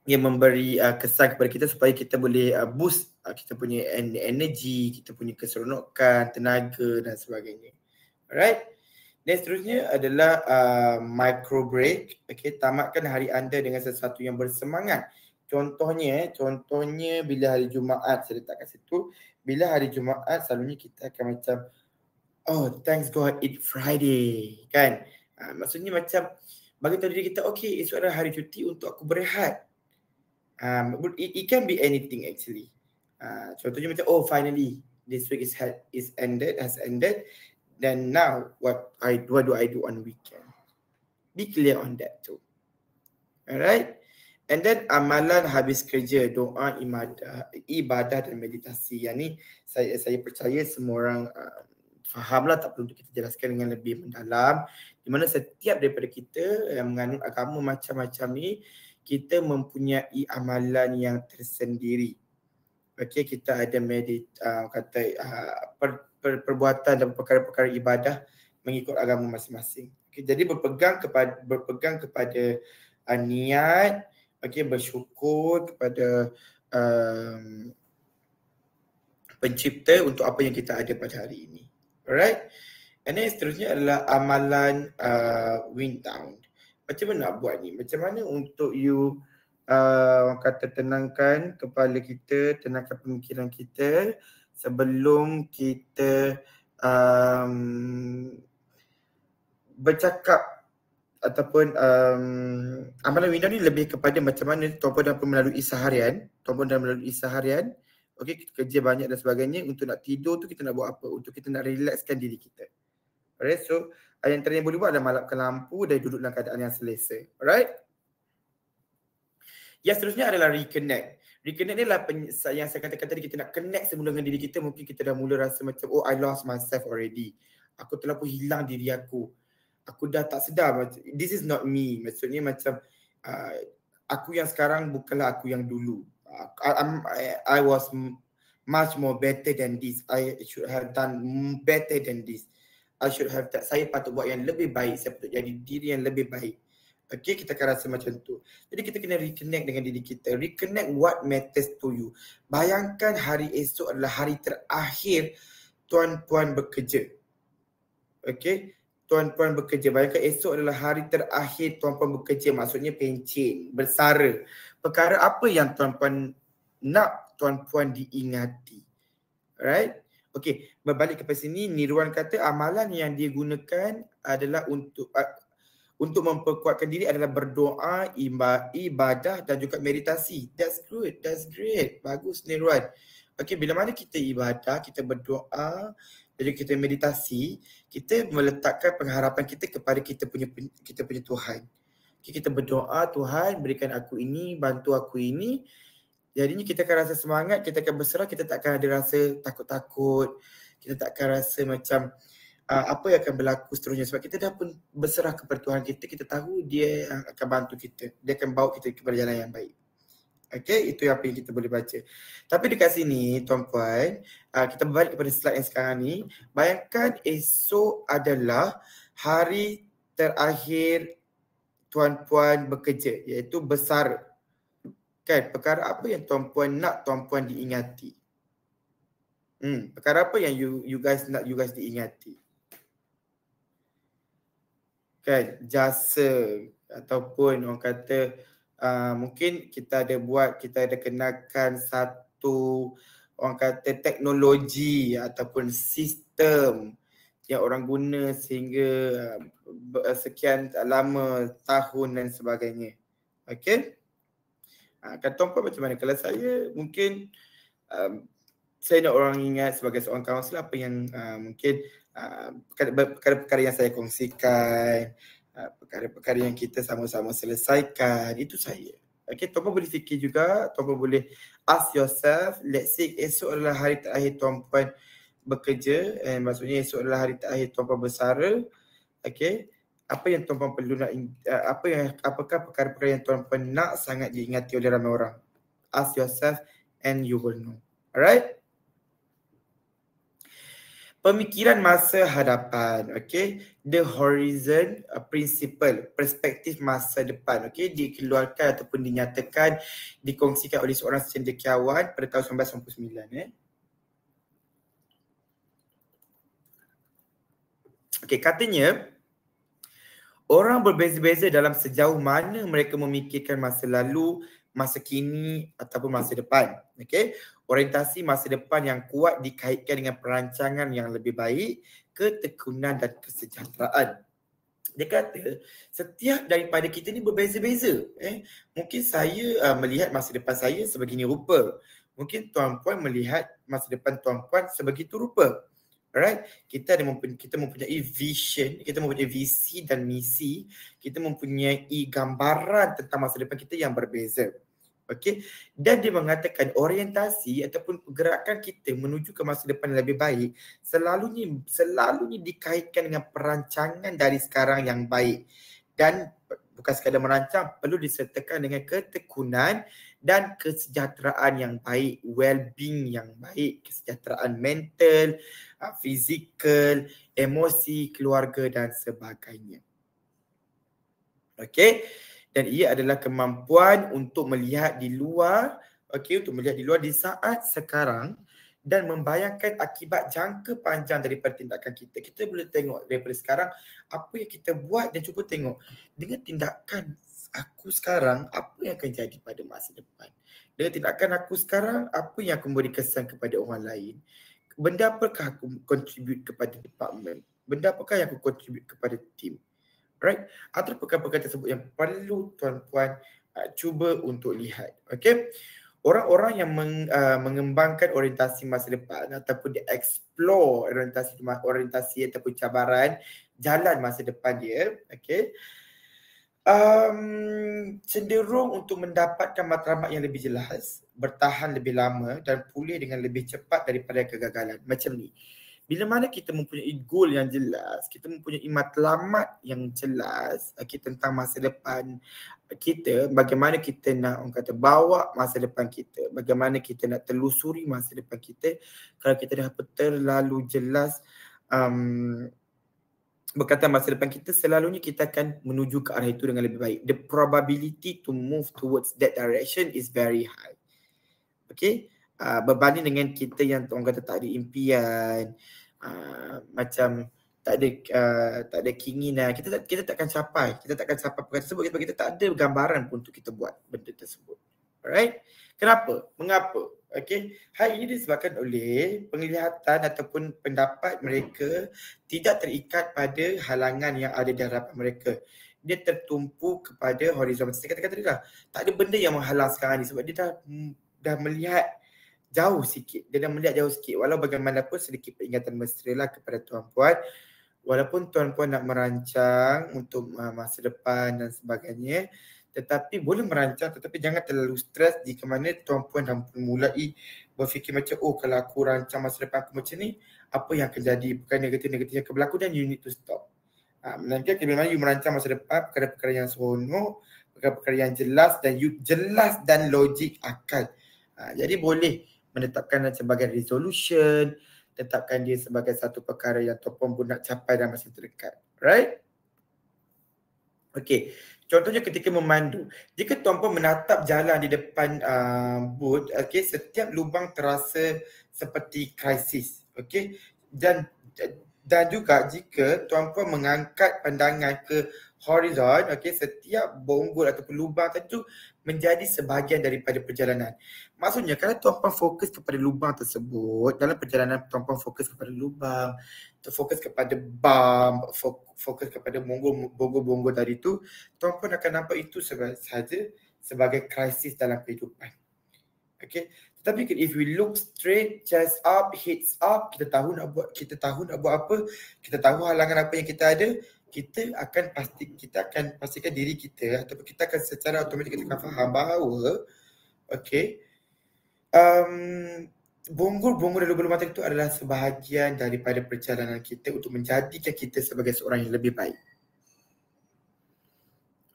A: yang memberi kesan kepada kita supaya kita boleh boost kita punya energy, kita punya keseronokan, tenaga dan sebagainya. Alright. Dan seterusnya adalah micro break. Okay, tamatkan hari anda dengan sesuatu yang bersemangat. Contohnya bila hari Jumaat, saya letak kat situ, bila hari Jumaat selalunya kita akan macam, oh thanks God it's Friday, kan? Maksudnya macam bagi tahu diri kita, okay, esok adalah hari cuti untuk aku berehat. It can be anything actually. Contohnya macam, oh finally this week has ended. Then now what do I do on weekend? Be clear on that too. Alright. And then amalan habis kerja, doa, ibadah dan meditasi. Yang ni saya percaya semua orang fahamlah, tak perlu kita jelaskan dengan lebih mendalam. Di mana setiap daripada kita yang menganut agama macam-macam ni, kita mempunyai amalan yang tersendiri. Okay, kita ada perbuatan dan perkara-perkara ibadah mengikut agama masing-masing. Okay, jadi berpegang kepada niat, okay, bersyukur kepada pencipta untuk apa yang kita ada pada hari ini. Alright. And then seterusnya adalah amalan wind down. Macam mana nak buat ni? Macam mana untuk you kata tenangkan kepala kita, tenangkan pemikiran kita sebelum kita bercakap ataupun amalan wind down ni lebih kepada macam mana tuan-puan dapat melalui seharian, okey, kita kerja banyak dan sebagainya, untuk nak tidur tu kita nak buat apa? Untuk kita nak relaxkan diri kita. Alright, so yang terakhir boleh buat adalah malapkan lampu dan duduk dalam keadaan yang selesa. Alright. Yang seterusnya adalah reconnect. Reconnect ni adalah yang saya katakan tadi, kita nak connect semula dengan diri kita. Mungkin kita dah mula rasa macam, oh I lost myself already. Aku terlalu hilang diri aku. Aku dah tak sedar. This is not me. Maksudnya macam aku yang sekarang bukanlah aku yang dulu. I was much more better than this. I should have done better than this. Saya patut buat yang lebih baik. Saya patut jadi diri yang lebih baik. Okay, kita akan rasa macam tu. Jadi kita kena reconnect dengan diri kita. Reconnect what matters to you. Bayangkan hari esok adalah hari terakhir tuan-puan bekerja. Okay, tuan-puan bekerja. Bayangkan esok adalah hari terakhir tuan-puan bekerja. Maksudnya pencen, bersara. Perkara apa yang tuan-puan nak tuan-puan diingati. Alright. Okay, berbalik kepada sini, Nirwan kata amalan yang dia gunakan adalah untuk memperkuatkan diri adalah berdoa, ibadah dan juga meditasi. That's good, that's great. Bagus Nirwan. Okay, bila mana kita ibadah, kita berdoa dan juga kita meditasi, kita meletakkan pengharapan kita kepada kita punya Tuhan. Okay, kita berdoa, Tuhan berikan aku ini, bantu aku ini. Jadinya kita akan rasa semangat, kita akan berserah, kita tak akan ada rasa takut-takut, kita tak akan rasa macam apa yang akan berlaku seterusnya, sebab kita dah pun berserah kepada Tuhan kita, kita tahu dia akan bantu kita, dia akan bawa kita kepada jalan yang baik. Okay, itu apa yang kita boleh baca. Tapi dekat sini tuan-puan, kita berbalik kepada slide yang sekarang ni. Bayangkan esok adalah hari terakhir tuan-puan bekerja, iaitu bersara. Kan, perkara apa yang tuan-puan nak tuan-puan diingati? Perkara apa yang you guys nak you guys diingati? Kan, jasa ataupun orang kata mungkin kita ada kenakan satu orang kata teknologi ataupun sistem yang orang guna sehingga sekian lama tahun dan sebagainya. Okey? Kan tuan-puan macam mana? Kalau saya mungkin saya nak orang ingat sebagai seorang kaunselor apa yang mungkin perkara-perkara yang saya kongsikan, perkara-perkara yang kita sama-sama selesaikan, itu saya. Okay, tuan-puan boleh fikir juga, tuan-puan boleh ask yourself, let's say esok adalah hari terakhir tuan-puan bekerja, maksudnya esok adalah hari terakhir tuan-puan bersara. Okay, apa yang tuan-puan perlu nak, apakah perkara-perkara yang tuan-puan nak sangat diingati oleh ramai orang? Ask yourself and you will know. Alright? Pemikiran masa hadapan, okay, the horizon principle, perspektif masa depan, okay, dikeluarkan ataupun dinyatakan, dikongsikan oleh seorang cendekiawan pada tahun 1999. Okay, katanya orang berbeza-beza dalam sejauh mana mereka memikirkan masa lalu, masa kini ataupun masa depan. Okay, orientasi masa depan yang kuat dikaitkan dengan perancangan yang lebih baik, ketekunan dan kesejahteraan. Dia kata setiap daripada kita ni berbeza-beza. Mungkin saya melihat masa depan saya sebegini rupa. Mungkin tuan-puan melihat masa depan tuan-puan sebegitu rupa. Alright, kita mempunyai vision, kita mempunyai visi dan misi, kita mempunyai gambaran tentang masa depan kita yang berbeza. Okey, dan dia mengatakan orientasi ataupun pergerakan kita menuju ke masa depan yang lebih baik selalunya dikaitkan dengan perancangan dari sekarang yang baik, dan bukan sekadar merancang, perlu disertakan dengan ketekunan dan kesejahteraan yang baik, well-being yang baik, kesejahteraan mental, fizikal, emosi, keluarga dan sebagainya. Okey, dan ia adalah kemampuan untuk melihat di luar, untuk melihat di luar di saat sekarang dan membayangkan akibat jangka panjang daripada tindakan kita. Kita boleh tengok daripada sekarang apa yang kita buat dan cuba tengok dengan tindakan aku sekarang apa yang akan jadi pada masa depan. Dengan tindakan aku sekarang apa yang akan memberi kesan kepada orang lain. Benda apakah aku contribute kepada department? Benda apakah yang aku contribute kepada team? Right? Atau perkara-perkara tersebut yang perlu tuan-puan cuba untuk lihat. Okay? Orang-orang yang mengembangkan orientasi masa depan ataupun dia explore orientasi ataupun cabaran jalan masa depan dia, okay, cenderung untuk mendapatkan matlamat yang lebih jelas, bertahan lebih lama dan pulih dengan lebih cepat daripada kegagalan. Macam ni. Bila mana kita mempunyai goal yang jelas, kita mempunyai matlamat yang jelas tentang masa depan kita, bagaimana kita nak orang kata bawa masa depan kita, bagaimana kita nak telusuri masa depan kita. Kalau kita dah terlalu jelas berkaitan masa depan kita, selalunya kita akan menuju ke arah itu dengan lebih baik. The probability to move towards that direction is very high. Okay, berbanding dengan kita yang orang kata tak ada impian, macam tak ada keinginan, kita takkan capai perkara tersebut sebab kita tak ada gambaran pun untuk kita buat benda tersebut. Alright, kenapa? Mengapa? Okay, hal ini disebabkan oleh penglihatan ataupun pendapat mereka tidak terikat pada halangan yang ada di hadapan mereka. Dia tertumpu kepada horizon. Saya kata tadi dah, tak ada benda yang menghalang sekarang ni sebab dia dah melihat jauh sikit. Dia dah melihat jauh sikit. Walau bagaimanapun sedikit peringatan mesra lah kepada tuan-puan. Walaupun tuan-puan nak merancang untuk masa depan dan sebagainya, tetapi boleh merancang, tetapi jangan terlalu stres jika mana tuan-puan dah mulai berfikir macam, oh kalau aku rancang masa depan aku macam ni, apa yang akan jadi, bukan negatif-negatif yang akan berlaku, dan you need to stop. Melainkan bila you merancang masa depan perkara-perkara yang seronok, perkara-perkara yang jelas dan logik akal. Jadi boleh menetapkan sebagai resolution, tetapkan dia sebagai satu perkara yang tuan-puan pun nak capai dalam masa terdekat. Right? Okey. Contohnya ketika memandu, jika tuan-puan menatap jalan di depan bot, okey, setiap lubang terasa seperti krisis. Okey. Dan juga jika tuan-puan mengangkat pandangan ke horizon, okey, setiap bonggol ataupun lubang itu menjadi sebahagian daripada perjalanan. Maksudnya kalau tuan-puan fokus kepada lubang tersebut, dalam perjalanan tuan-puan fokus kepada lubang, fokus kepada bump, fokus kepada bonggol-bonggol tadi tu, tuan-puan akan nampak itu sebagai krisis dalam kehidupan. Okay. Tetapi if we look straight, chest up, heads up, kita tahu nak buat apa, kita tahu halangan apa yang kita ada, kita akan pastikan diri kita, ataupun kita akan secara automatik kita akan faham bahawa bonggol-bonggol dan lubang-lubang itu adalah sebahagian daripada perjalanan kita untuk menjadikan kita sebagai seorang yang lebih baik.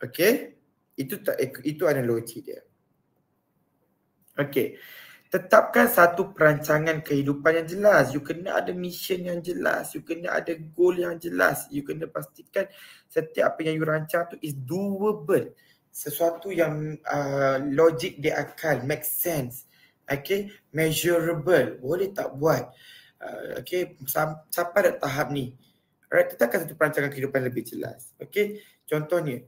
A: Okey? Itu analogi dia. Okey. Tetapkan satu perancangan kehidupan yang jelas. You kena ada mission yang jelas. You kena ada goal yang jelas. You kena pastikan setiap apa yang you rancang tu is doable. Sesuatu yang logik dia akal, make sense. Okay, measurable. Boleh tak buat. Okay, sampai dah tahap ni. Alright, tetapkan satu perancangan kehidupan lebih jelas. Okay, contohnya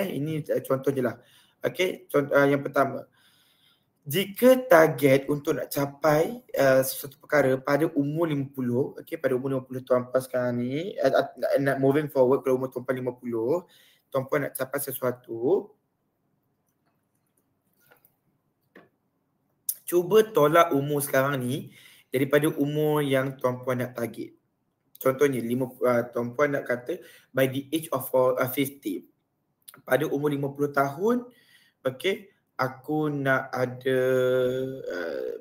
A: ini contoh je lah. Okay, yang pertama. Jika target untuk nak capai sesuatu perkara pada umur 50, okay, pada umur 50 tuan-puan sekarang ni, nak moving forward pada umur tuan-puan 50, tuan-puan nak capai sesuatu, cuba tolak umur sekarang ni daripada umur yang tuan-puan nak target. Contohnya, tuan-puan nak kata by the age of 50, pada umur 50 tahun, okay, aku nak ada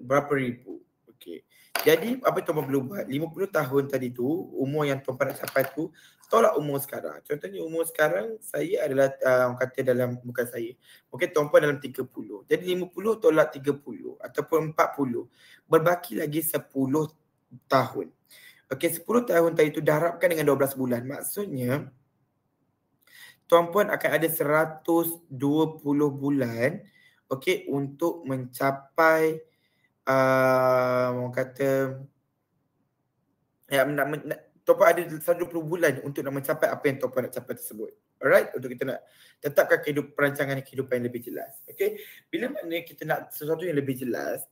A: berapa ribu. Okey. Jadi apa tuan-puan perlu buat? 50 tahun tadi tu, umur yang tuan-puan nak capai tu, tolak umur sekarang. Contohnya umur sekarang saya adalah orang kata bukan saya. Mungkin tuan-puan dalam 30. Jadi 50 tolak 30 ataupun 40. Berbaki lagi 10 tahun. Okey, 10 tahun tadi tu darabkan dengan 12 bulan. Maksudnya tuan-puan akan ada 120 bulan, okey, untuk mencapai orang kata tuan-puan ada 120 bulan untuk nak mencapai apa yang tuan-puan nak capai tersebut. Alright, untuk kita nak tetapkan perancangan kehidupan yang lebih jelas. Okey, bila mana kita nak sesuatu yang lebih jelas,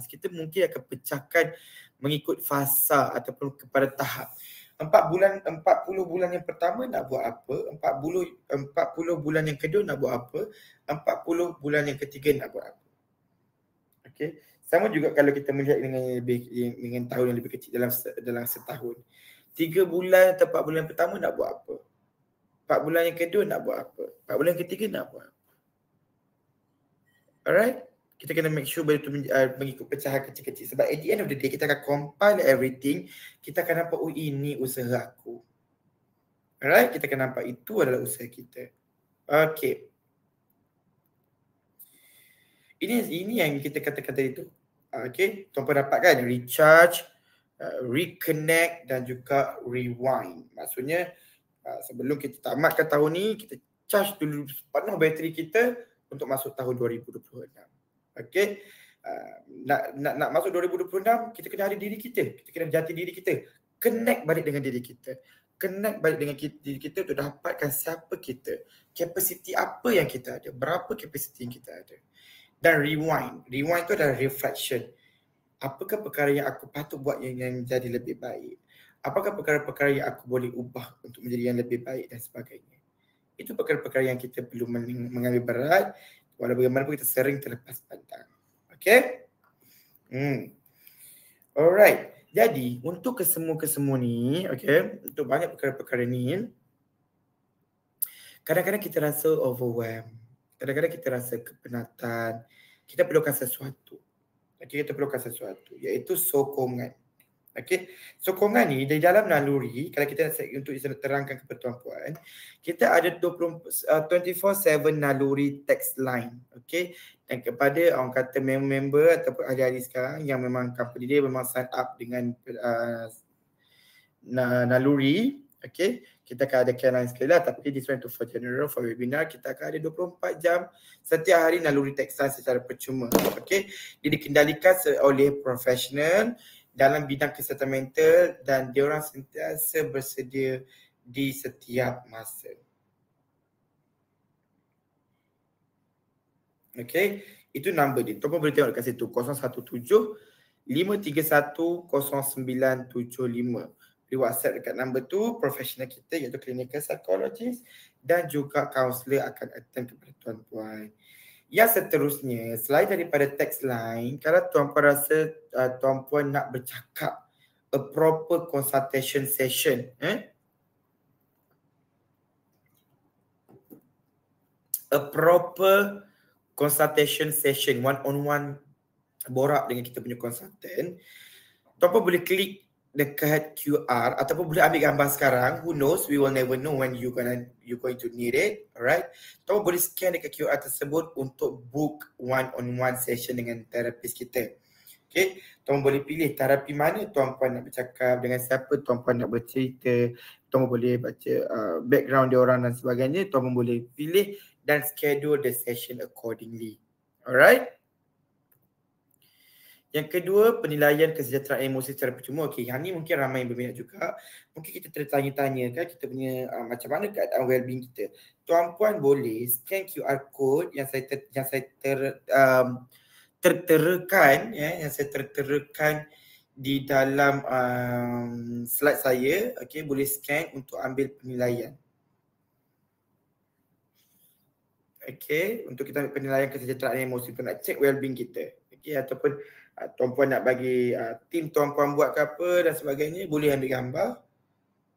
A: kita mungkin akan pecahkan mengikut fasa ataupun kepada tahap. 40 bulan yang pertama nak buat apa, 40 bulan yang kedua nak buat apa, 40 bulan yang ketiga nak buat apa. Okey, sama juga kalau kita melihat dengan tahun yang lebih kecil dalam setahun. 3 bulan atau 4 bulan pertama nak buat apa? 4 bulan yang kedua nak buat apa? 4 bulan yang ketiga nak buat apa? Alright? Kita kena make sure benda tu mengikut pecahan kecil-kecil. Sebab at the end of the day, kita akan compile everything. Kita akan nampak, oh ini usaha aku. Alright? Kita akan nampak itu adalah usaha kita. Okay. Ini yang kita katakan tadi tu. Okay. Tuan-puan dapat kan? Recharge, reconnect dan juga rewind. Maksudnya, sebelum kita tamatkan tahun ni, kita charge dulu penuh bateri kita untuk masuk tahun 2026. Okey, nak masuk 2026, kita kena ada diri kita. Kita kena jati diri kita. Connect balik dengan diri kita. Connect balik dengan diri kita untuk dapatkan siapa kita. Capacity apa yang kita ada. Berapa capacity yang kita ada. Dan rewind. Rewind tu adalah reflection. Apakah perkara yang aku patut buat yang jadi lebih baik? Apakah perkara-perkara yang aku boleh ubah untuk menjadi yang lebih baik dan sebagainya. Itu perkara-perkara yang kita perlu mengambil berat. Walau bagaimanapun kita sering terlepas pandang. Okay? Alright. Jadi, untuk kesemua ni, okay, untuk banyak perkara-perkara ni, Kadang-kadang kita rasa overwhelmed. Kadang-kadang kita rasa kepenatan. Kita perlukan sesuatu. Okay, kita perlukan sesuatu. Iaitu sokongan. Okay. Sokongan ni di dalam naluri, kalau kita untuk terangkan kepada tuan-puan, kita ada 24/7 naluri text line. Okay. Dan kepada orang kata member ataupun ahli-ahli sekarang yang memang company dia memang sign up dengan naluri. Okay. Kita akan ada care line sekali lah, tapi this one to for general, for webinar, kita akan ada 24 jam setiap hari naluri text line secara percuma. Okay. Dia dikendalikan oleh profesional dalam bidang kesihatan mental dan diorang sentiasa bersedia di setiap masa. Okay, itu number dia. Tuan-tuan boleh tengok dekat situ 017-531-0975. Di WhatsApp dekat number tu, profesional kita iaitu clinical psychologist dan juga counselor akan attend kepada tuan-tuan. Yang seterusnya, selain daripada text line, kalau tuan-puan rasa tuan-puan nak bercakap, a proper consultation session, a proper consultation session, one-on-one borak dengan kita punya consultant, tuan-puan boleh klik dekat QR ataupun boleh ambil gambar sekarang. Who knows, we will never know when you going to need it. Alright, tuan boleh scan dekat QR tersebut untuk book one-on-one session dengan terapis kita. Okay, tuan boleh pilih terapi mana tuan-puan nak bercakap, dengan siapa tuan-puan nak bercerita, tuan boleh baca background dia orang dan sebagainya. Tuan boleh pilih dan schedule the session accordingly. Alright. Yang kedua, penilaian kesejahteraan emosi secara percuma. Okey, yang ni mungkin ramai yang berminat juga. Mungkin kita tertanya-tanya kan kita punya macam mana keadaan well-being kita. Tuan-puan boleh scan QR code yang saya terterakan yang saya terterakan di dalam slide saya. Okey, boleh scan untuk ambil penilaian. Okey, untuk kita ambil penilaian kesejahteraan emosi, untuk nak check well-being kita. Okey, ataupun tuan-puan nak bagi tim tuan-puan buat ke apa dan sebagainya, boleh ambil gambar.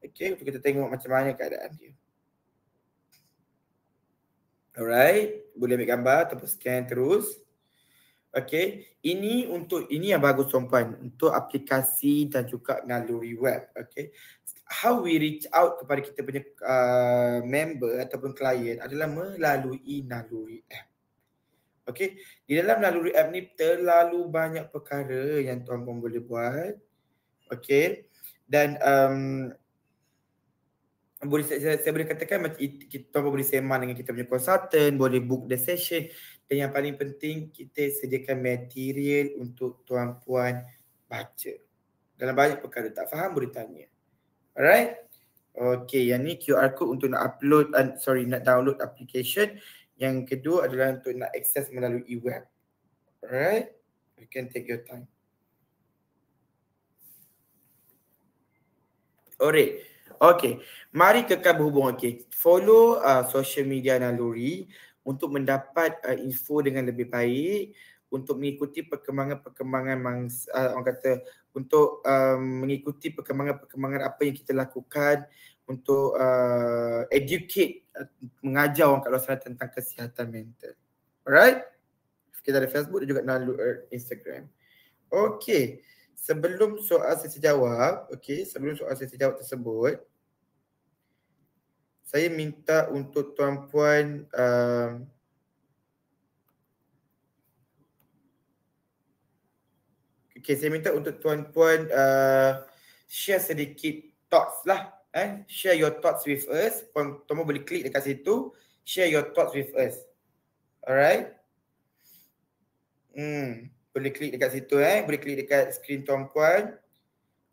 A: Okey, untuk kita tengok macam mana keadaan dia. Alright, boleh ambil gambar ataupun scan terus. Okey, ini yang bagus tuan-puan, untuk aplikasi dan juga naluri web. Okey, how we reach out kepada kita punya member ataupun klien adalah melalui naluri app. Okey, di dalam naluri app ni terlalu banyak perkara yang tuan-puan boleh buat. Okey, dan saya boleh katakan tuan-puan boleh sembang dengan kita punya consultant, boleh book the session, dan yang paling penting kita sediakan material untuk tuan-puan baca. Dalam banyak perkara tak faham boleh tanya. Alright? Okey, yang ni QR code untuk nak nak download application. Yang kedua adalah untuk nak akses melalui web. Alright? You can take your time. Alright. Okay. Mari kekal berhubung. Okay. Follow social media naluri untuk mendapat info dengan lebih baik, untuk mengikuti perkembangan orang kata, untuk mengikuti perkembangan apa yang kita lakukan, untuk educate, mengajar orang kat luar sana tentang kesihatan mental. Alright? Kita ada Facebook dan juga Instagram. Okay. Sebelum soal sesi jawab, tersebut, saya minta untuk tuan-puan saya minta untuk tuan-puan share sedikit thoughts lah. Share your thoughts with us. Tuan-puan boleh klik dekat situ, share your thoughts with us. Alright? Boleh klik dekat situ, boleh klik dekat skrin tuan-puan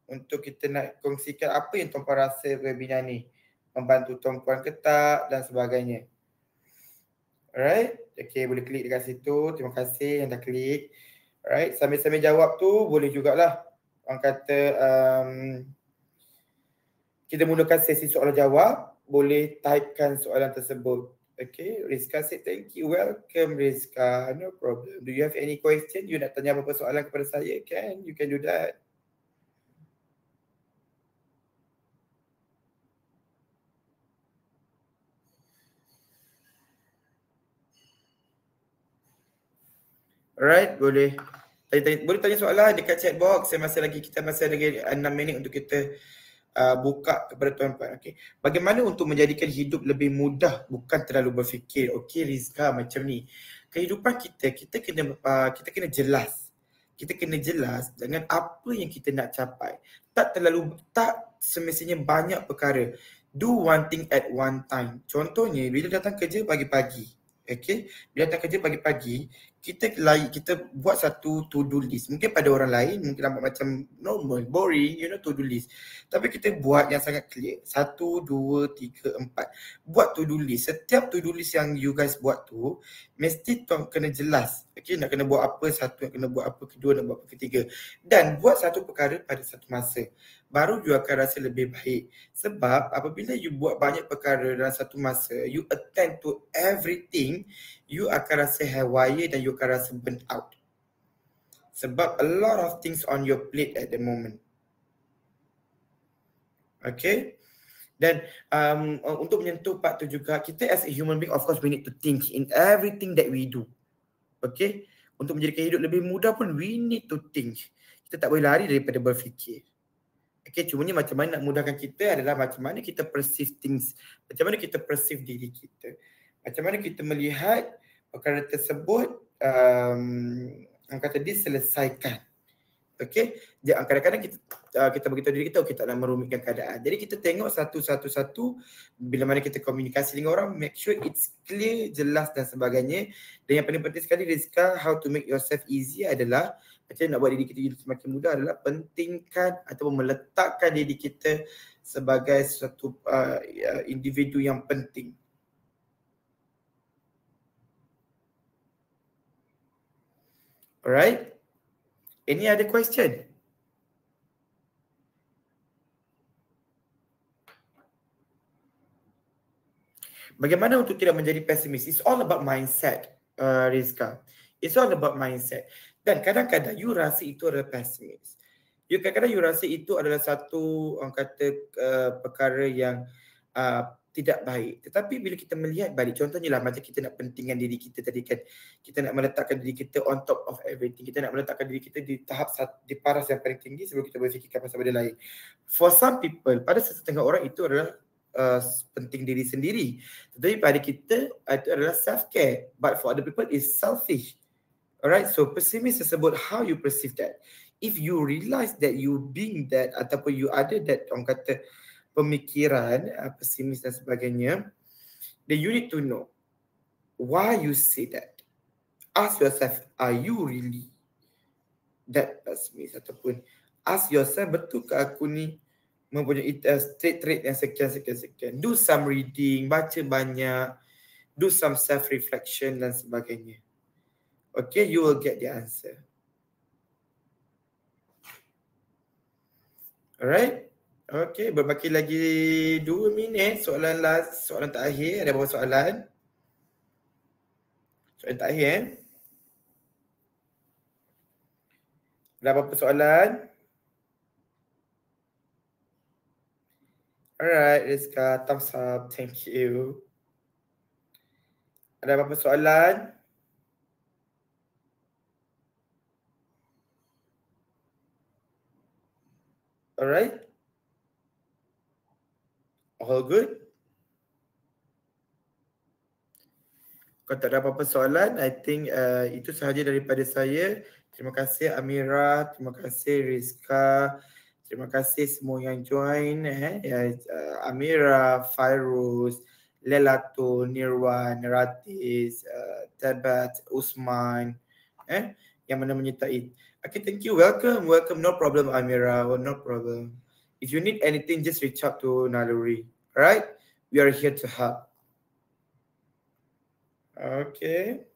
A: untuk kita nak kongsikan apa yang tuan-puan rasa webinar ni membantu tuan-puan ke tak dan sebagainya. Alright, okay, boleh klik dekat situ. Terima kasih yang dah klik. Alright, sambil-sambil jawab tu boleh jugalah orang kata kita mulakan sesi soalan jawab, boleh typekan soalan tersebut. Okay, Rizka said thank you. Welcome Rizka, no problem. Do you have any question? You nak tanya apa-apa soalan kepada saya? You can do that. Alright, boleh boleh tanya soalan dekat chat box. Kita masih lagi 6 minit untuk kita buka kepada tuan-tuan. Okay. Bagaimana untuk menjadikan hidup lebih mudah, bukan terlalu berfikir. Okey Rizka, macam ni. Kehidupan kita kena jelas. Kita kena jelas dengan apa yang kita nak capai. Tak semestinya banyak perkara. Do one thing at one time. Contohnya, bila datang kerja pagi-pagi. Okay. Bila datang kerja pagi-pagi, kita buat satu to-do list. Mungkin pada orang lain mungkin nampak macam normal, boring, to-do list. Tapi kita buat yang sangat clear. 1, 2, 3, 4. Buat to-do list. Setiap to-do list yang you guys buat tu, mesti kena jelas. Okay, nak kena buat apa, satu nak kena buat apa, kedua nak buat apa, ketiga. Dan buat satu perkara pada satu masa. Baru you akan rasa lebih baik. Sebab apabila you buat banyak perkara dalam satu masa, you attend to everything, you akan rasa haywire dan you akan rasa burn out. Sebab a lot of things on your plate at the moment. Okay. Dan untuk menyentuh part tu juga, kita as a human being, of course we need to think in everything that we do. Okay. Untuk menjadikan hidup lebih mudah pun, we need to think. Kita tak boleh lari daripada berfikir. Okay, cumanya macam mana nak mudahkan kita adalah macam mana kita perceive things. Macam mana kita perceive diri kita. Macam mana kita melihat perkara tersebut kata diselesaikan. Okay, kadang-kadang kita beritahu diri kita, kita nak merumitkan keadaan. Jadi kita tengok satu-satu bila mana kita komunikasi dengan orang, make sure it's clear, jelas dan sebagainya. Dan yang paling penting sekali, Rizka, how to make yourself easy adalah macam nak buat diri kita jadi semakin mudah adalah pentingkan ataupun meletakkan diri kita sebagai satu individu yang penting. Alright? Any other question? Bagaimana untuk tidak menjadi pesimis? It's all about mindset, Rizka. It's all about mindset. Dan kadang-kadang you rasa itu adalah pesimis. Kadang-kadang you rasa itu adalah satu perkara yang tidak baik. Tetapi bila kita melihat balik, contohnya lah macam kita nak pentingkan diri kita tadi kan. Kita nak meletakkan diri kita on top of everything. Kita nak meletakkan diri kita di paras yang paling tinggi sebelum kita berfikirkan pasal benda lain. For some people, pada setengah orang itu adalah penting diri sendiri. Tetapi pada kita itu adalah self-care. But for other people, it's selfish. Alright, so pessimism is about how you perceive that. If you realize that you being that ataupun you ada that orang kata pemikiran pesimis dan sebagainya, then you need to know why you say that. Ask yourself, are you really that pessimist? Ataupun ask yourself, betulkah aku ni mempunyai trait yang sekian. Do some reading, baca banyak, do some self-reflection dan sebagainya. Okay, you will get the answer. Alright. Okay, berbaki lagi 2 minit. Soalan terakhir. Ada berapa soalan? Soalan terakhir. Ada berapa soalan? Alright, Rizka, thumbs up. Thank you. Ada berapa soalan? Alright. All good? Kalau tak ada apa-apa soalan, I think itu sahaja daripada saya. Terima kasih Amira, terima kasih Rizka, terima kasih semua yang join. Amira, Fairuz, Lelato, Nirwan, Ratis, Tabat, Usman, yang mana menyertai. Okay, thank you. Welcome. No problem, Amira. No problem. If you need anything, just reach out to Naluri. Alright? We are here to help. Okay.